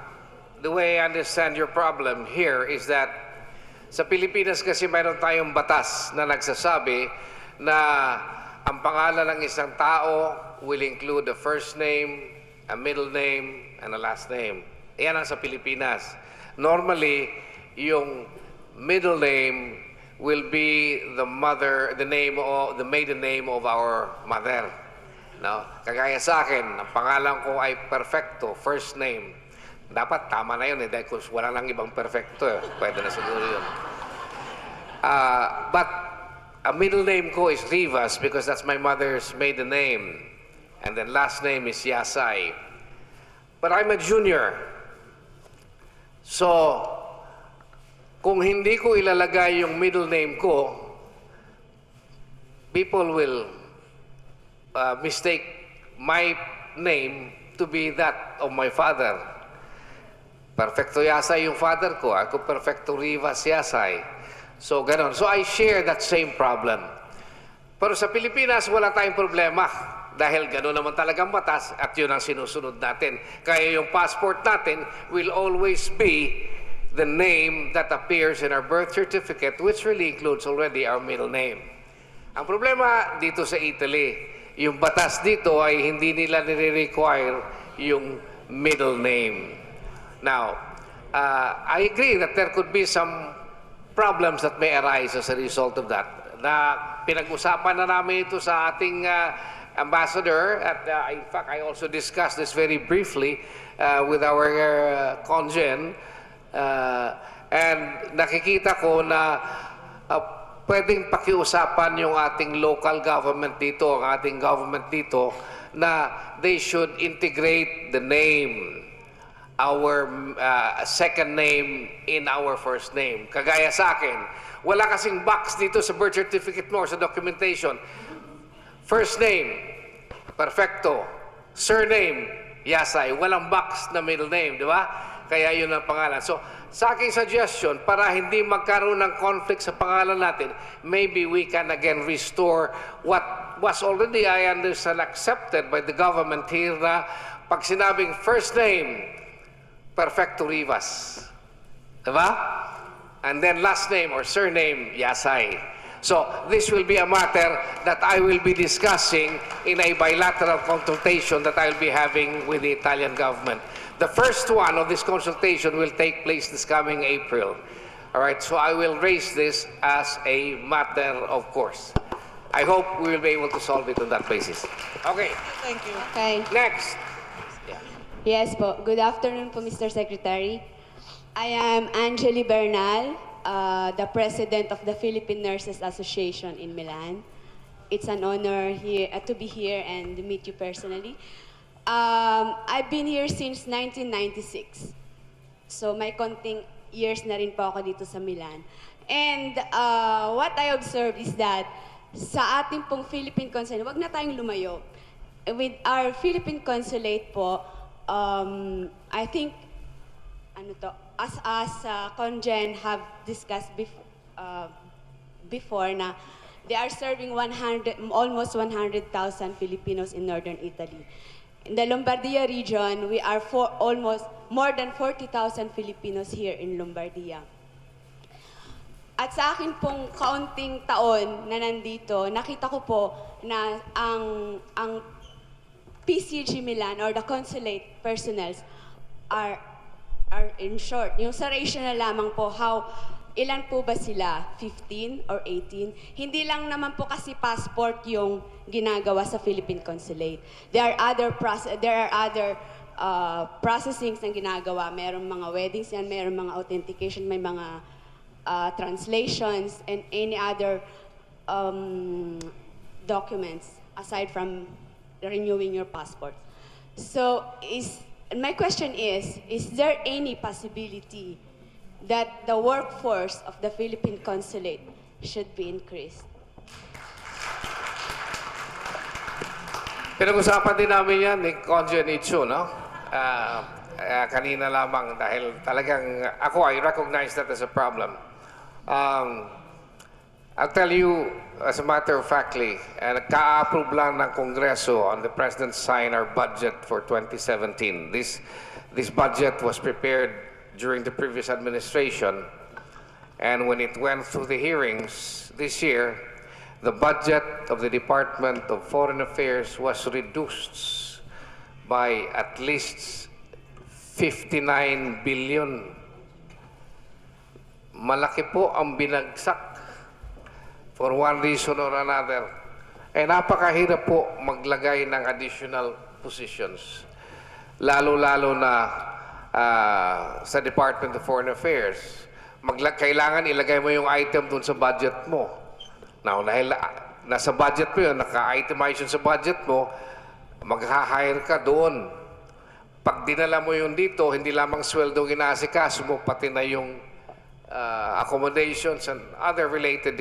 the way I understand your problem here is that sa Pilipinas kasi mayroon tayong batas na nagsasabi na ang pangalan ng isang tao will include a first name, a middle name, and a last name. Yan ang sa Pilipinas. Normally, yung middle name will be the maiden name of our mother. No? Kagaya sa akin, ang pangalan ko ay Perfecto, first name. Dapat tama na yun dahil kung wala lang ibang Perfecto, pwede na siguro yun. But a middle name ko is Rivas because that's my mother's maiden name. And then last name is Yasay. But I'm a junior. So, kung hindi ko ilalagay yung middle name ko, people will mistake my name to be that of my father. Perfecto Yasay yung father ko. Ako Perfecto Rivas Yasay. So, ganon. So, I share that same problem. Pero sa Pilipinas, wala tayong problema. Dahil gano'n naman talagang batas at yun ang sinusunod natin. Kaya yung passport natin will always be the name that appears in our birth certificate, which really includes already our middle name. Ang problema dito sa Italy, yung batas dito ay hindi nila nire-require yung middle name. Now, I agree that there could be some problems that may arise as a result of that. Na pinag-usapan na namin ito sa ating ambassador at in fact I also discussed this very briefly with our congen and nakikita ko na pwedeng pakiusapan yung ating local government dito, ang ating government dito na they should integrate the name, our second name in our first name. Kagaya sa akin, wala kasing box dito sa birth certificate mo sa documentation. First name, Perfecto. Surname, Yasay. Walang box na middle name, di ba? Kaya yun ang pangalan. So, sa aking suggestion, para hindi magkaroon ng conflict sa pangalan natin, maybe we can again restore what was already, I understand, accepted by the government here na pag sinabing first name, Perfecto Rivas. Di ba? And then last name or surname, Yasay. So, this will be a matter that I will be discussing in a bilateral consultation that I'll be having with the Italian government. The first one of this consultation will take place this coming April. All right, so I will raise this as a matter of course. I hope we will be able to solve it on that basis. Okay. Thank you. Okay. Next. Yes po. Good afternoon po, Mr. Secretary. I am Angeli Bernal, the president of the Philippine Nurses Association in Milan. It's an honor here to be here and meet you personally. I've been here since 1996. So may konting years na rin po ako dito sa Milan. And what I observed is that sa ating pong Philippine Consulate, wag na tayong lumayo. With our Philippine Consulate po, I think as Congen have discussed before na they are serving almost 100,000 Filipinos in northern Italy. In the Lombardia region, we are almost more than 40,000 Filipinos here in Lombardia. At sa akin pong kaunting taon na nandito, nakita ko po na ang PCG Milan or the consulate personnel are in short. Yung sa ratio na lamang po, ilan po ba sila? 15 or 18? Hindi lang naman po kasi passport yung ginagawa sa Philippine consulate. There are other processings na ginagawa. Merong mga weddings yan, merong mga authentication, may mga translations, and any other documents aside from renewing your passport. So, my question is there any possibility that the workforce of the Philippine consulate should be increased? Pinag-usapan din namin yan ni Conjen Itsu, no? Kanina lamang dahil talagang I recognize that as a problem. I'll tell you, as a matter of factly, nagka-approve lang ng Kongreso on the President sign our budget for 2017. This budget was prepared during the previous administration, and when it went through the hearings this year, the budget of the Department of Foreign Affairs was reduced by at least 59 billion. Malaki po ang binagsak for one reason or another. Napakahirap po maglagay ng additional positions. Lalo-lalo na sa Department of Foreign Affairs. Kailangan ilagay mo yung item dun sa budget mo. Now, dahil nasa budget mo yun, naka-itemize yun sa budget mo, mag-hire ka doon. Pag dinala mo yun dito, hindi lamang sweldo ginasikaso mo, pati na yung accommodations and other related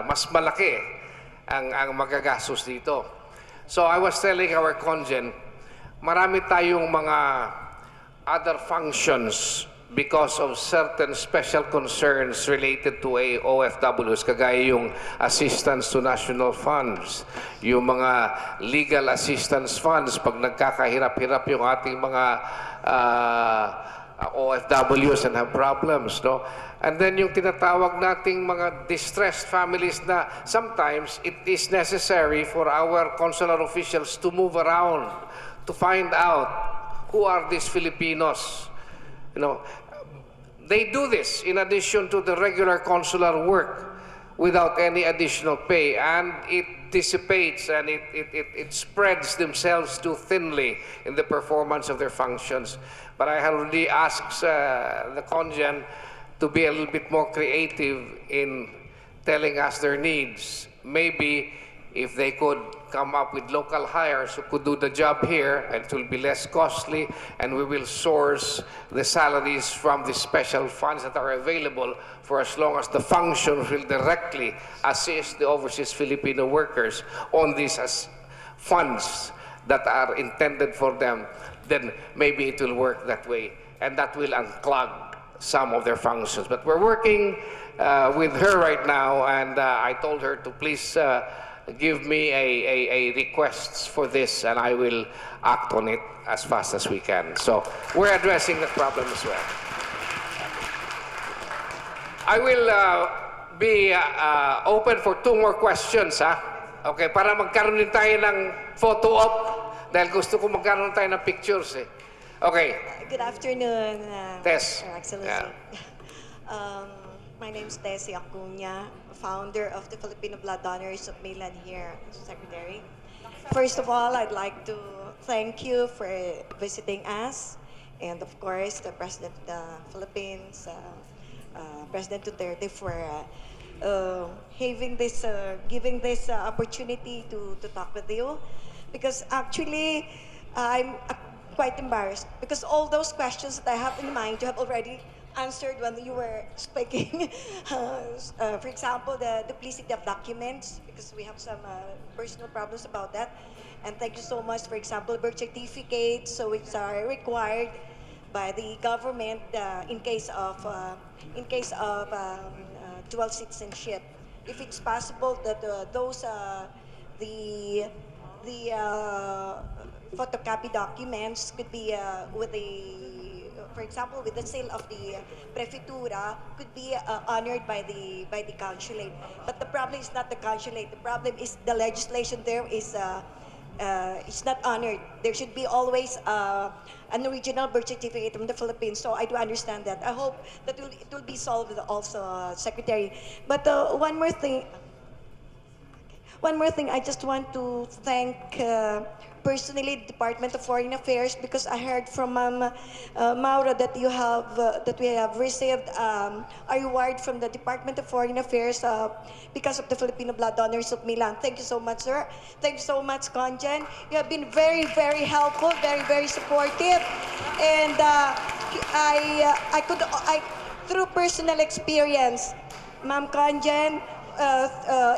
mas malaki ang magagastos dito. So I was telling our congen, marami tayong mga other functions because of certain special concerns related to OFWs, kagaya yung assistance to national funds, yung mga legal assistance funds pag nagkakahirap-hirap yung ating mga OFWs and have problems, no? And then yung tinatawag nating mga distressed families na sometimes it is necessary for our consular officials to move around to find out who are these Filipinos. You know, they do this in addition to the regular consular work without any additional pay, and it dissipates and it spreads themselves too thinly in the performance of their functions. But I have already asked the congen to be a little bit more creative in telling us their needs. Maybe if they could come up with local hires who could do the job here, and it will be less costly, and we will source the salaries from the special funds that are available for as long as the functions will directly assist the overseas Filipino workers on these funds that are intended for them, then maybe it will work that way, and that will unclog some of their functions. But we're working with her right now, and I told her to please give me a request for this, and I will act on it as fast as we can. So we're addressing that problem as well. I will be open for 2 more questions, ha? Okay, para magkaroon din tayo ng photo op, dahil gusto ko magkaroon tayo ng pictures, eh. Okay. Good afternoon, Tess. Your Excellency. Yeah. My name is Tessie Acuña, founder of the Filipino Blood Donors of Milan here, Secretary. First of all, I'd like to thank you for visiting us, and of course, the President of the Philippines, President Duterte, for giving this opportunity to talk with you. Because actually, I'm quite embarrassed because all those questions that I have in mind, you have already answered when you were speaking. For example, the duplicity of documents, because we have some personal problems about that. And thank you so much. For example, birth certificates, so which are required by the government in case of dual citizenship. If it's possible that the photocopy documents could be for example, with the sale of the prefectura, could be honored by the consulate. But the problem is not the consulate. The problem is the legislation there is is not honored. There should be always an original birth certificate from the Philippines. So I do understand that. I hope that it will be solved also, Secretary. But one more thing. One more thing, I just want to thank personally the Department of Foreign Affairs, because I heard from Maura that you have that we have received a reward from the Department of Foreign Affairs because of the Filipino blood donors of Milan. Thank you so much, sir. Thank you so much, Conjen. You have been very, very helpful, very, very supportive, and I through personal experience, Ma'am Conjen.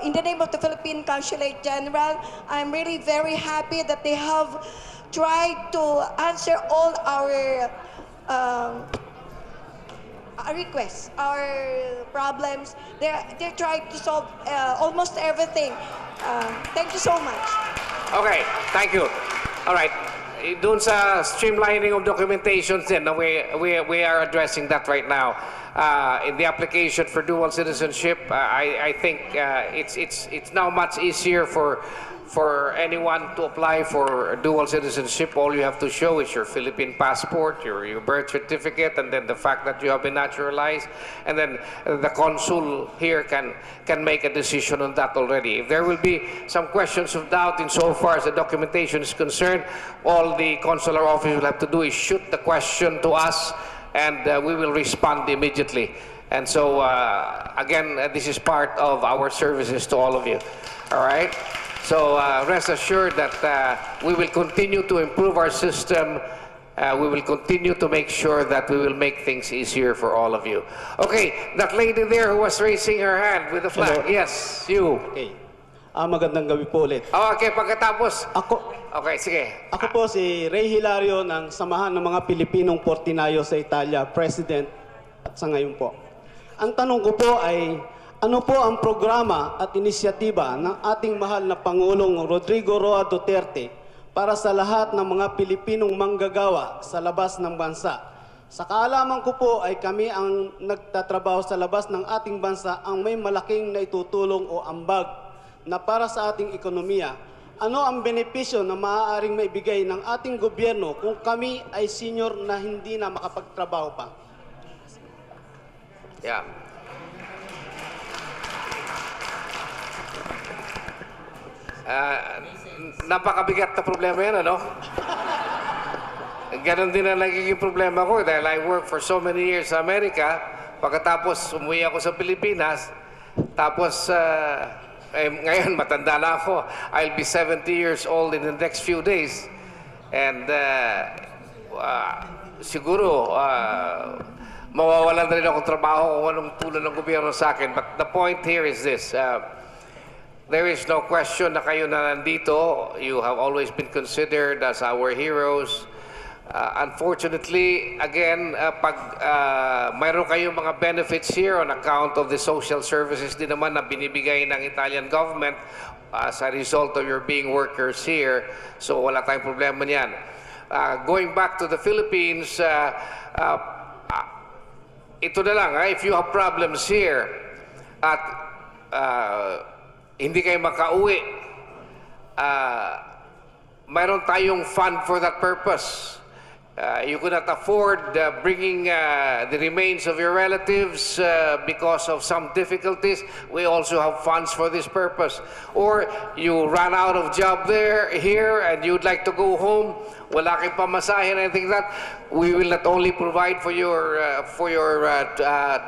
In the name of the Philippine Consulate General, I'm really very happy that they have tried to answer all our requests, our problems. They're trying to solve almost everything. Thank you so much. Okay, thank you. All right. Doon sa streamlining of documentations din, we are addressing that right now. In the application for dual citizenship, I think it's now much easier for anyone to apply for dual citizenship. All you have to show is your Philippine passport, your birth certificate, and then the fact that you have been naturalized, and then the consul here can make a decision on that already. If there will be some questions of doubt insofar as the documentation is concerned, all the consular office will have to do is shoot the question to us, and we will respond immediately. And so, again, this is part of our services to all of you. All right? So rest assured that we will continue to improve our system. We will continue to make sure that we will make things easier for all of you. Okay, that lady there who was raising her hand with the flag. Hello. Yes, you. Okay. Magandang gabi po ulit. Okay, pagkatapos. Okay, sige. Ako po si Ray Hilario ng Samahan ng mga Pilipinong Portinayo sa Italia, President at sa ngayon po. Ang tanong ko po ay, ano po ang programa at inisyatiba ng ating mahal na Pangulong Rodrigo Roa Duterte para sa lahat ng mga Pilipinong manggagawa sa labas ng bansa? Sa kaalaman ko po ay kami ang nagtatrabaho sa labas ng ating bansa ang may malaking naitutulong o ambag na para sa ating ekonomiya. Ano ang benepisyo na maaaring maibigay ng ating gobyerno kung kami ay senior na hindi na makapagtrabaho pa? Yeah. Napakabigat na problema yan, ano? Ganon din ang nagiging problema ko dahil I work for so many years sa Amerika. Pagkatapos umuwi ako sa Pilipinas, tapos ngayon matanda na ako. I'll be 70 years old in the next few days. And siguro mawawalan na rin akong trabaho kung anong tulong ng gobyerno sa akin. But the point here is this. There is no question na kayo na nandito. You have always been considered as our heroes. Unfortunately, again, pag mayroon kayong mga benefits here on account of the social services din naman na binibigay ng Italian government as a result of your being workers here, so wala tayong problema niyan. Going back to the Philippines, ito na lang, if you have problems here at hindi kayo makauwi, mayroon tayong fund for that purpose. You could not afford bringing the remains of your relatives because of some difficulties. We also have funds for this purpose. Or you ran out of job here, and you'd like to go home. Wala kang pamasahe and anything like that. We will not only provide for your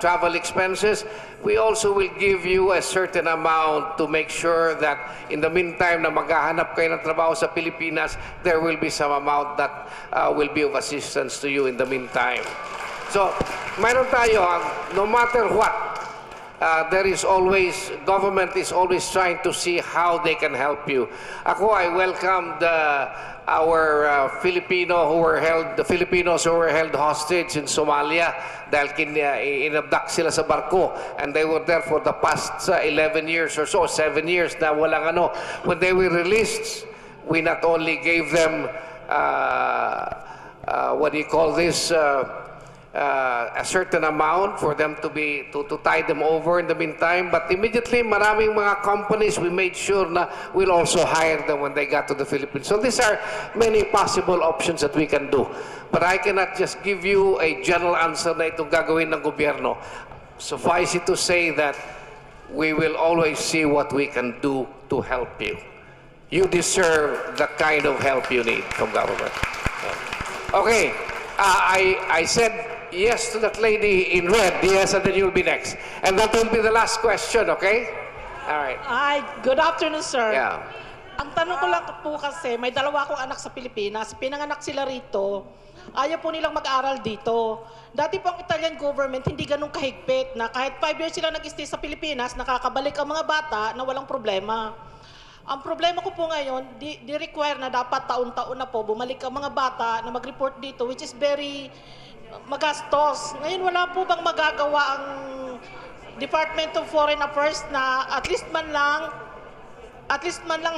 travel expenses. We also will give you a certain amount to make sure that in the meantime na maghahanap kayo ng trabaho sa Pilipinas, there will be some amount that will be of assistance to you in the meantime. So, mayroon tayo, no matter what, there is always, government is always trying to see how they can help you. Ako, I welcomed our Filipinos who were held hostage in Somalia dahil inabduct sila sa barko, and they were there for the past 11 years or so, 7 years na walang ano. When they were released, we not only gave them what do you call this, a certain amount for them to tide them over in the meantime. But immediately, maraming mga companies, we made sure na we'll also hire them when they got to the Philippines. So these are many possible options that we can do. But I cannot just give you a general answer na itong gagawin ng gobyerno. Suffice it to say that we will always see what we can do to help you. You deserve the kind of help you need from government. Okay, I said yes to that lady in red. Yes, and then you'll be next. And that will be the last question, okay? All right. Hi, good afternoon, sir. Yeah. Ang tanong ko lang po kasi, may dalawa akong anak sa Pilipinas. Pinanganak sila rito. Ayaw po nilang mag-aral dito. Dati po ang Italian government hindi ganun kahigpit na kahit 5 years sila nag-stay sa Pilipinas, nakakabalik ang mga bata na walang problema. Ang problema ko po ngayon, di-require na dapat taon-taon na po bumalik ang mga bata na mag-report dito, which is very magastos. Ngayon wala po bang magagawa ang Department of Foreign Affairs na at least man lang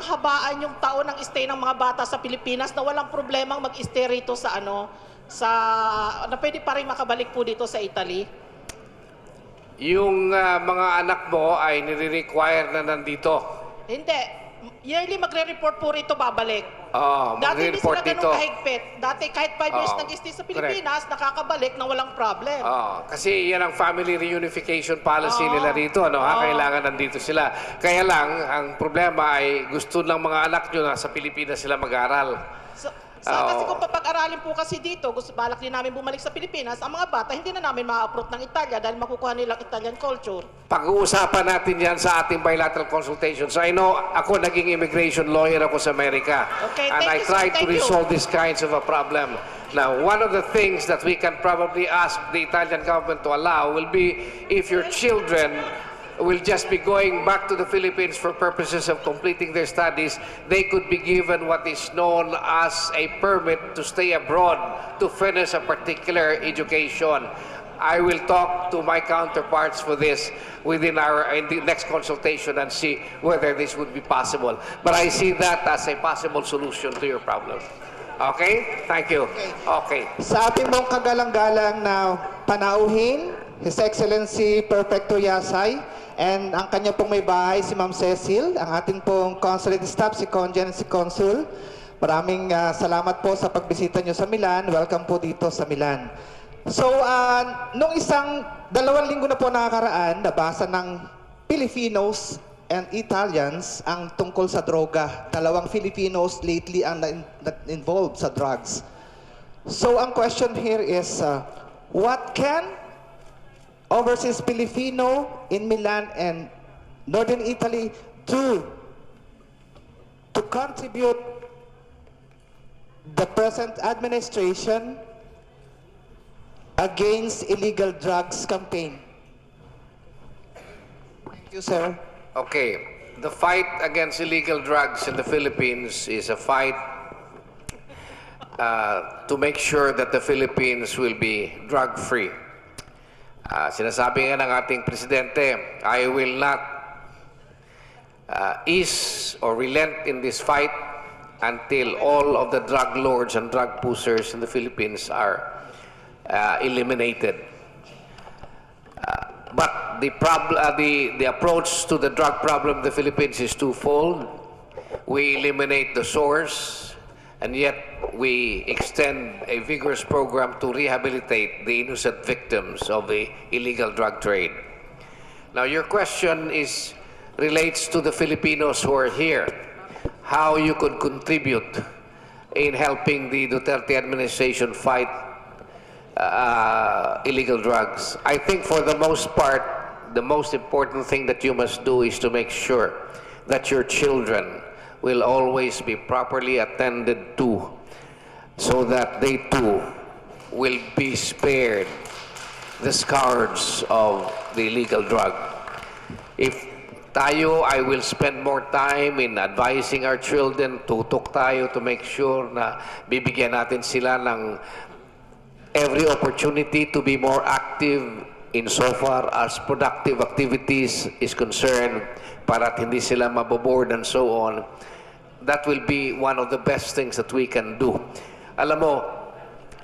habaan yung taon ng stay ng mga bata sa Pilipinas na walang problemang mag-stay rito sa na pwede pa rin makabalik po dito sa Italy? Yung mga anak mo ay nire-require na nandito. Hindi. Yearly magre-report po rito babalik. Dati hindi magre-report sila ganun dito. kahigpit. Dati kahit 5 years nag-stay sa Pilipinas, nakakabalik na walang problem. Kasi yan ang family reunification policy nila rito. Kailangan nandito sila. Kaya lang, ang problema ay gusto ng mga anak nyo na sa Pilipinas sila mag-aral. Kasi kung papag-aralin po kasi dito, balak din namin bumalik sa Pilipinas, ang mga bata hindi na namin ma-approve ng Italia dahil makukuha nilang Italian culture. Pag-uusapan natin yan sa ating bilateral consultations. I know, ako naging immigration lawyer ako sa Amerika. Okay, and I thank you, sir. tried to Thank you. resolve these kinds of a problem. Now, one of the things that we can probably ask the Italian government to allow will be if your children will just be going back to the Philippines for purposes of completing their studies, they could be given what is known as a permit to stay abroad to finish a particular education. I will talk to my counterparts for this in the next consultation and see whether this would be possible. But I see that as a possible solution to your problem. Okay? Thank you. Okay. Sa ating mong kagalang-galang na panauhin, His Excellency Perfecto Yasay, and ang kanya pong may bahay, si Ma'am Cecil, ang ating pong consulate staff, si Conjen and si Consul. Maraming salamat po sa pagbisita nyo sa Milan. Welcome po dito sa Milan. So, nung 2 linggo na po nakakaraan, nabasa ng Filipinos and Italians ang tungkol sa droga. 2 Filipinos lately ang involved sa drugs. So, ang question here is, what can overseas Filipino in Milan and Northern Italy do to contribute the present administration against illegal drugs campaign? Thank you, sir. Okay. The fight against illegal drugs in the Philippines is a fight to make sure that the Philippines will be drug-free. Sinasabi nga ng ating presidente, I will not ease or relent in this fight until all of the drug lords and drug pushers in the Philippines are eliminated. But the approach to the drug problem in the Philippines is twofold. We eliminate the source, and yet we extend a vigorous program to rehabilitate the innocent victims of the illegal drug trade. Now, your question relates to the Filipinos who are here, how you could contribute in helping the Duterte administration fight illegal drugs. I think for the most part, the most important thing that you must do is to make sure that your children will always be properly attended to so that they too will be spared the scourge of the illegal drug. If tayo, I will spend more time in advising our children, tutok tayo to make sure na bibigyan natin sila ng every opportunity to be more active insofar as productive activities is concerned para at hindi sila maboboard and so on. That will be one of the best things that we can do. Alam mo,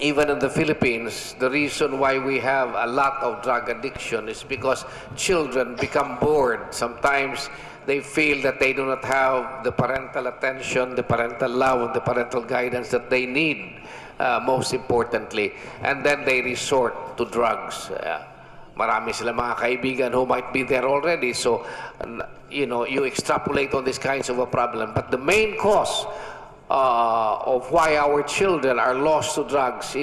even in the Philippines, the reason why we have a lot of drug addiction is because children become bored. Sometimes they feel that they do not have the parental attention, the parental love, and the parental guidance that they need, most importantly. And then they resort to drugs. Marami sila mga kaibigan who might be there already. So, you extrapolate on these kinds of a problem. But the main cause of why our children are lost to drugs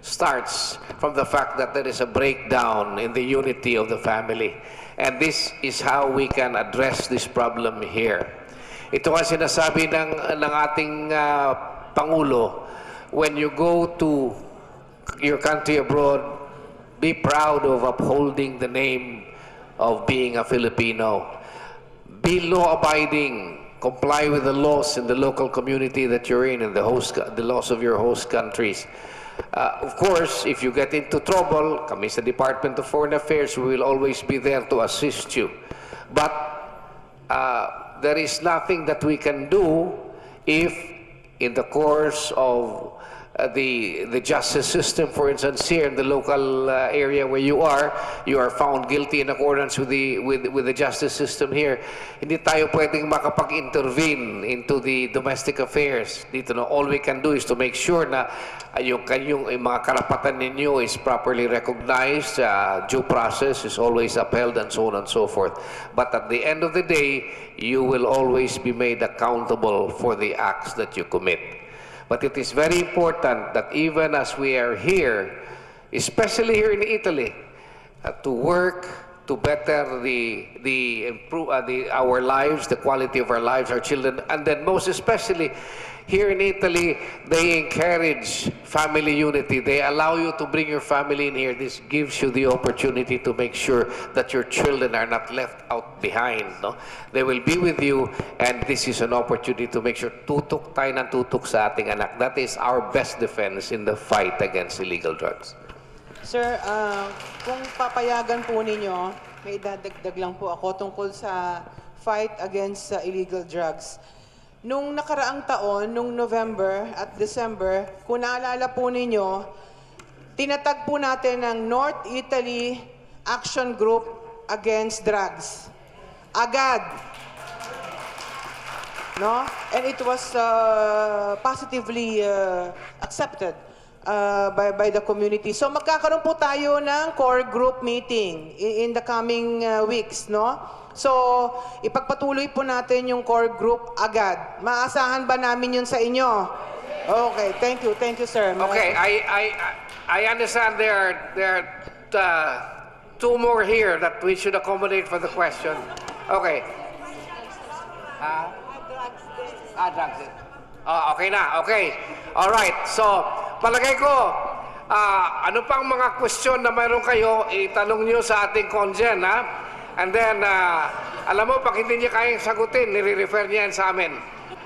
starts from the fact that there is a breakdown in the unity of the family. And this is how we can address this problem here. Ito ang sinasabi ng ating Pangulo, when you go to your country abroad, be proud of upholding the name of being a Filipino. Be law-abiding. Comply with the laws in the local community that you're in, and the laws of your host countries. Of course, if you get into trouble, kami sa Department of Foreign Affairs, we will always be there to assist you. But there is nothing that we can do if, in the course of the justice system, for instance, here in the local area where you are found guilty in accordance with the justice system here. Hindi tayo pwedeng makapag-intervene into the domestic affairs. Dito, no, all we can do is to make sure na yung mga karapatan ninyo is properly recognized, due process is always upheld, and so on and so forth. But at the end of the day, you will always be made accountable for the acts that you commit. But it is very important that even as we are here, especially here in Italy, to work to better our lives, the quality of our lives, our children, and then most especially here in Italy, they encourage family unity. They allow you to bring your family in here. This gives you the opportunity to make sure that your children are not left out behind. No? They will be with you, and this is an opportunity to make sure tutok tayo ng tutok sa ating anak. That is our best defense in the fight against illegal drugs. Sir, kung papayagan po ninyo, may idadagdag lang po ako tungkol sa fight against illegal drugs. Nung nakaraang taon, nung November at December, kung naalala po ninyo, tinatag po natin ng North Italy Action Group Against Drugs. Agad. No? And it was positively accepted by the community. So magkakaroon po tayo ng core group meeting in the coming weeks, no? So, ipagpatuloy po natin yung core group agad. Maasahan ba namin yun sa inyo? Okay, thank you, sir. Okay, I understand there are two more here that we should accommodate for the question. Okay. Drugs. Okay na, okay. All right. So, palagay ko, ano pang mga question na mayroon kayo, itanong nyo sa ating congen, ha? And then, alam mo, pag hindi niya kayang sagutin, nire-refer niya yan sa amin.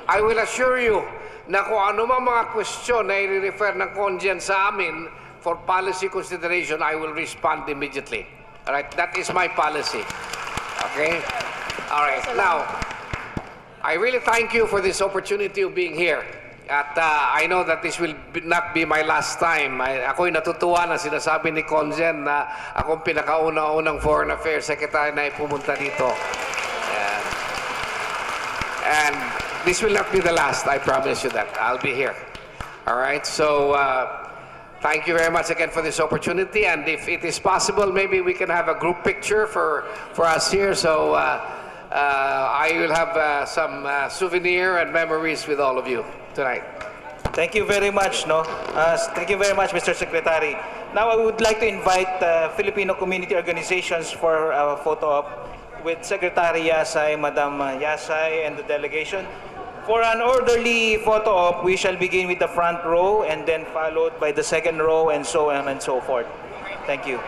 I will assure you na kung ano mang mga question na i-refer ng congen sa amin for policy consideration, I will respond immediately. All right? That is my policy. Okay? All right. Now, I really thank you for this opportunity of being here. At I know that this will not be my last time. Ako'y natutuwa na sinasabi ni Congen na akong pinakauna-unang Foreign Affairs Secretary na pumunta dito. And this will not be the last, I promise you that. I'll be here. All right, so thank you very much again for this opportunity. And if it is possible, maybe we can have a group picture for us here. So I will have some souvenir and memories with all of you tonight. Thank you very much, no? Thank you very much, Mr. Secretary. Now I would like to invite Filipino community organizations for a photo op with Secretary Yasay, Madam Yasay, and the delegation. For an orderly photo op, we shall begin with the front row and then followed by the second row and so on and so forth. Thank you.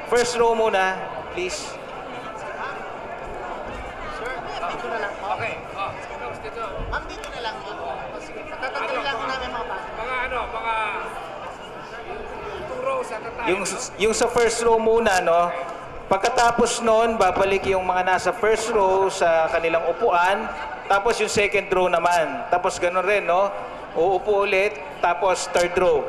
First row muna, please. Okay. Ma'am, dito na lang. Tatanggapin lang namin mga pa. Mga 2 rows at a time. Yung sa first row muna, no? Pagkatapos noon, babalik yung mga nasa first row sa kanilang upuan, tapos yung second row naman. Tapos ganun rin, no? Uupo ulit, tapos third row.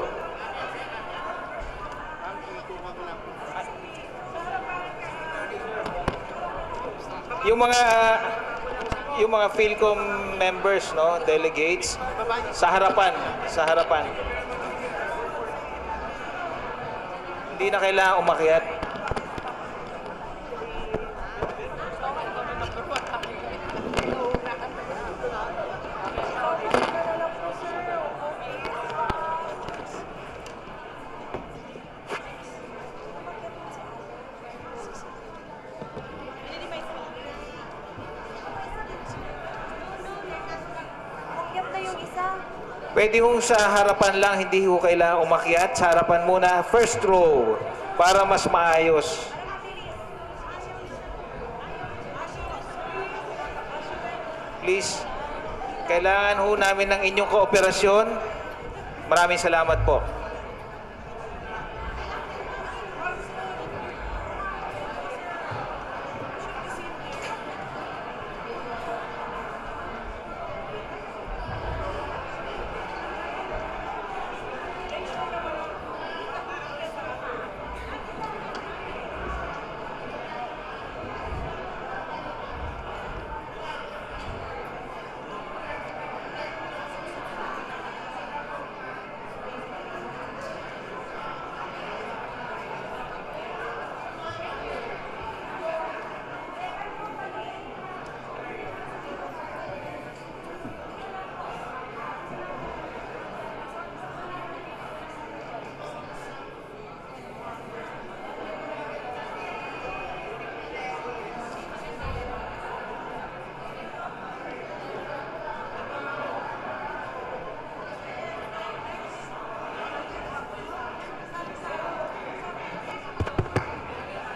yung mga Philcom members, no, delegates, sa harapan, sa harapan. Hindi na kailangan umakyat. Pwede hong sa harapan lang, hindi ho kailangan umakyat. Sa harapan muna, first row, para mas maayos. Please, kailangan ho namin ng inyong kooperasyon. Maraming salamat po.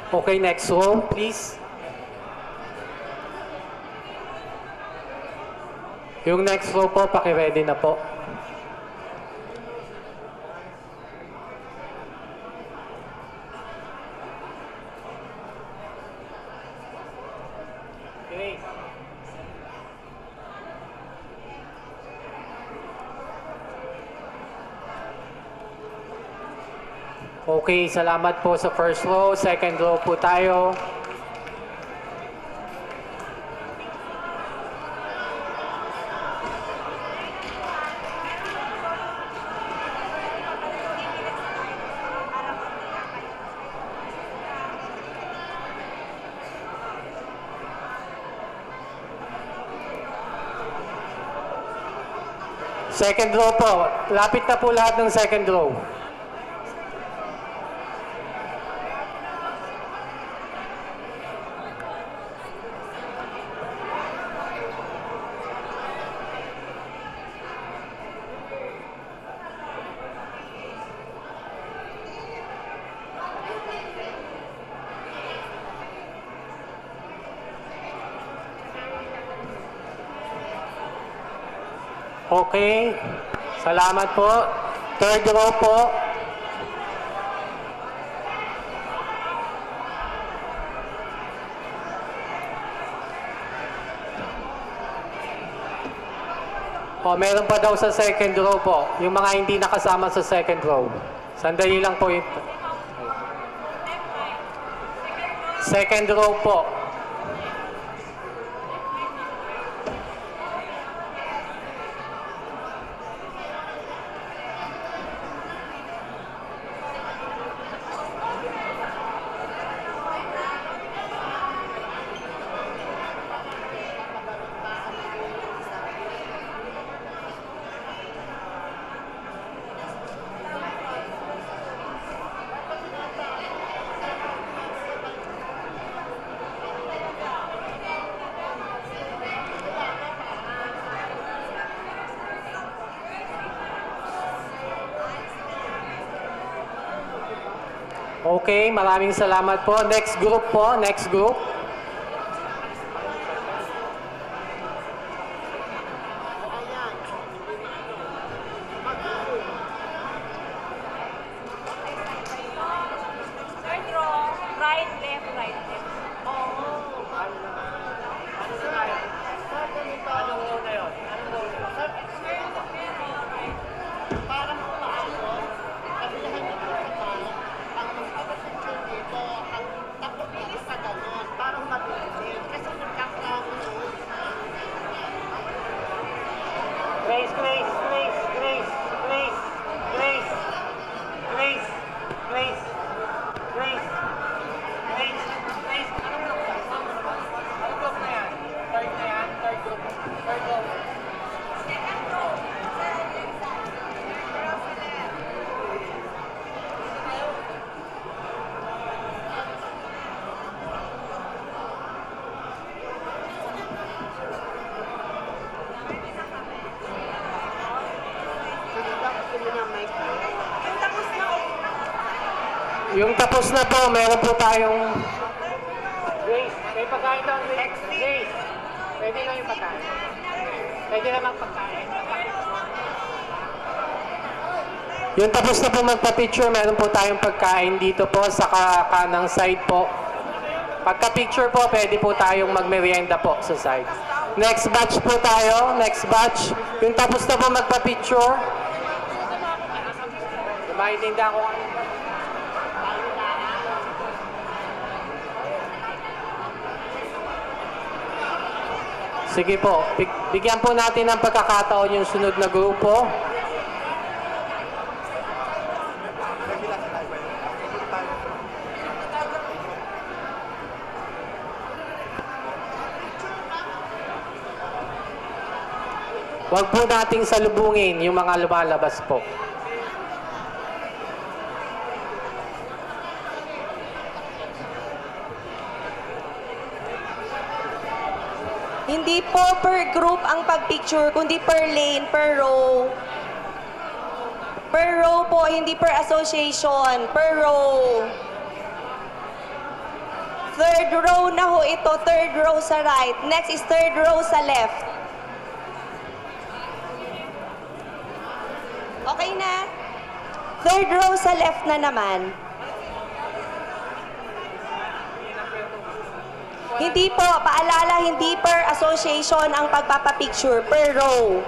Okay, next row, please. Yung next row po, paki-ready na po. Okay. Okay, salamat po sa first row. Second row po tayo. Second row po. Lapit na po lahat ng second row. Okay. Salamat po. Third row po. O, meron pa daw sa second row po. Yung mga hindi nakasama sa second row. Sandali lang po ito. Second row po. Okay, maraming salamat po. Next group po, next group. Third row, right, left, right, left. Anong row na yun? Parang maayos, kabilahan nito sa ang picture dito, ang tapos sa ganun. Yung tapos na po, meron po tayong... Grace, may pagkain doon, Grace. Grace, pwede na yung pagkain. Pwede namang pagkain. Yung tapos na po magpa-picture, meron po tayong pagkain dito po sa kanang side po. Pagka-picture po, pwede po tayong magmerienda po sa side. Next batch po tayo, next batch. Yung tapos na po magpa-picture. Maintindihan ko ano. Sige po, bigyan po natin ng pagkakataon yung sunod na grupo. Huwag po nating salubungin yung mga lumalabas po. Hindi po per group ang pagpicture, kundi per lane, per row. Per row po, hindi per association, per row. Third row na ho ito, third row sa right. Next is third row sa left. Okay na? Third row sa left na naman. Hindi po, paalala, hindi per association ang pagpapapicture, per row.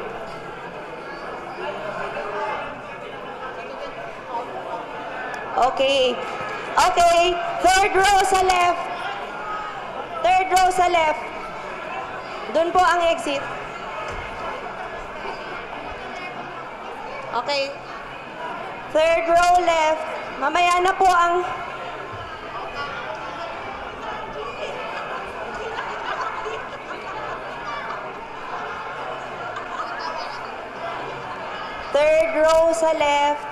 Okay. Okay, third row sa left. Third row sa left. Doon po ang exit. Okay. Third row left. Mamaya na po ang... Third row sa left.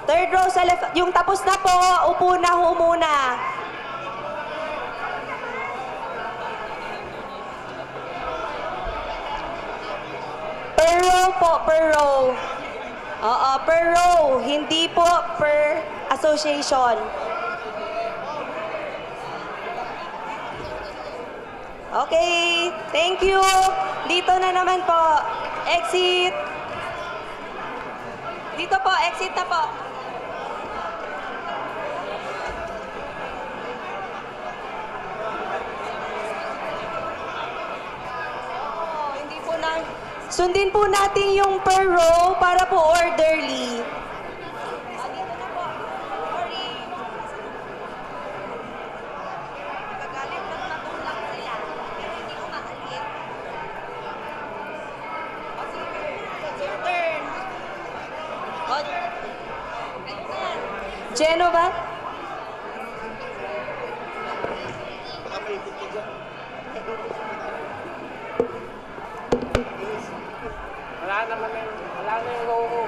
Third row sa left. Yung tapos na po, upo na ho muna. Per row po, per row. Oo, per row. Hindi po per association. Okay, thank you. Dito na naman po. Exit. Dito po, exit na po. Hindi po na... Sundin po natin yung per row para po orderly. Dito na po. Sorry. Nagagalit na natulak sila. Pero hindi umaalit. It's your turn. Genova? Wala na yung row.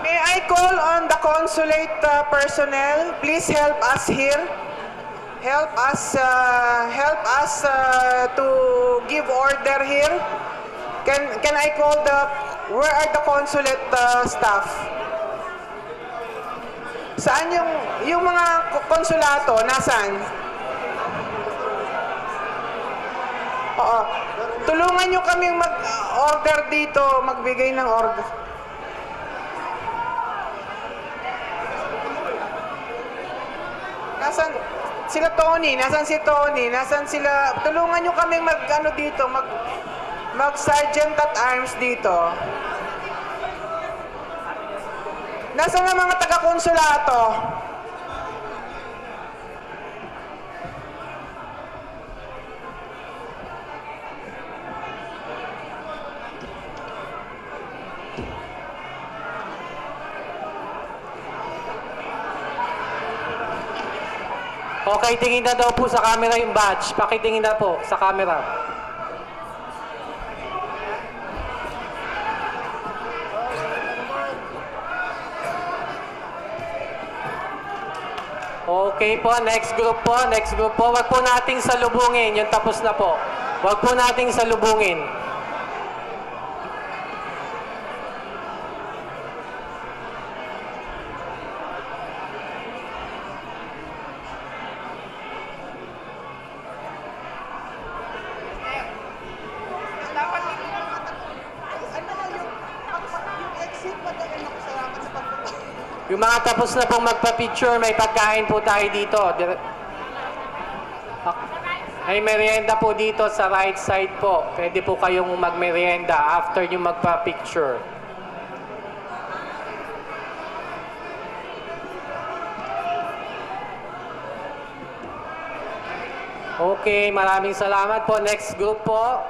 May I call on the consulate personnel, please help us here. Help us to give order here. Can I call where are the consulate staff? Saan yung mga konsulato? Nasaan? Oo. Tulungan nyo kaming mag-order dito, magbigay ng order. Nasaan sila Tony? Nasaan si Tony? Nasaan sila? Tulungan nyo kaming mag-ano dito, mag-sergeant at arms dito. Nasaan ang mga taga-konsulato? Okay, tingin na daw po sa camera yung badge. Pakitingin na po sa camera. Okay po, next group po, next group po. Wag po nating salubungin, yung tapos na po. Wag po nating salubungin. Yung mga tapos na pong magpa-picture, may pagkain po tayo dito. May merienda po dito sa right side po. Pwede po kayong magmerienda after yung magpa-picture. Okay, maraming salamat po. Next group po.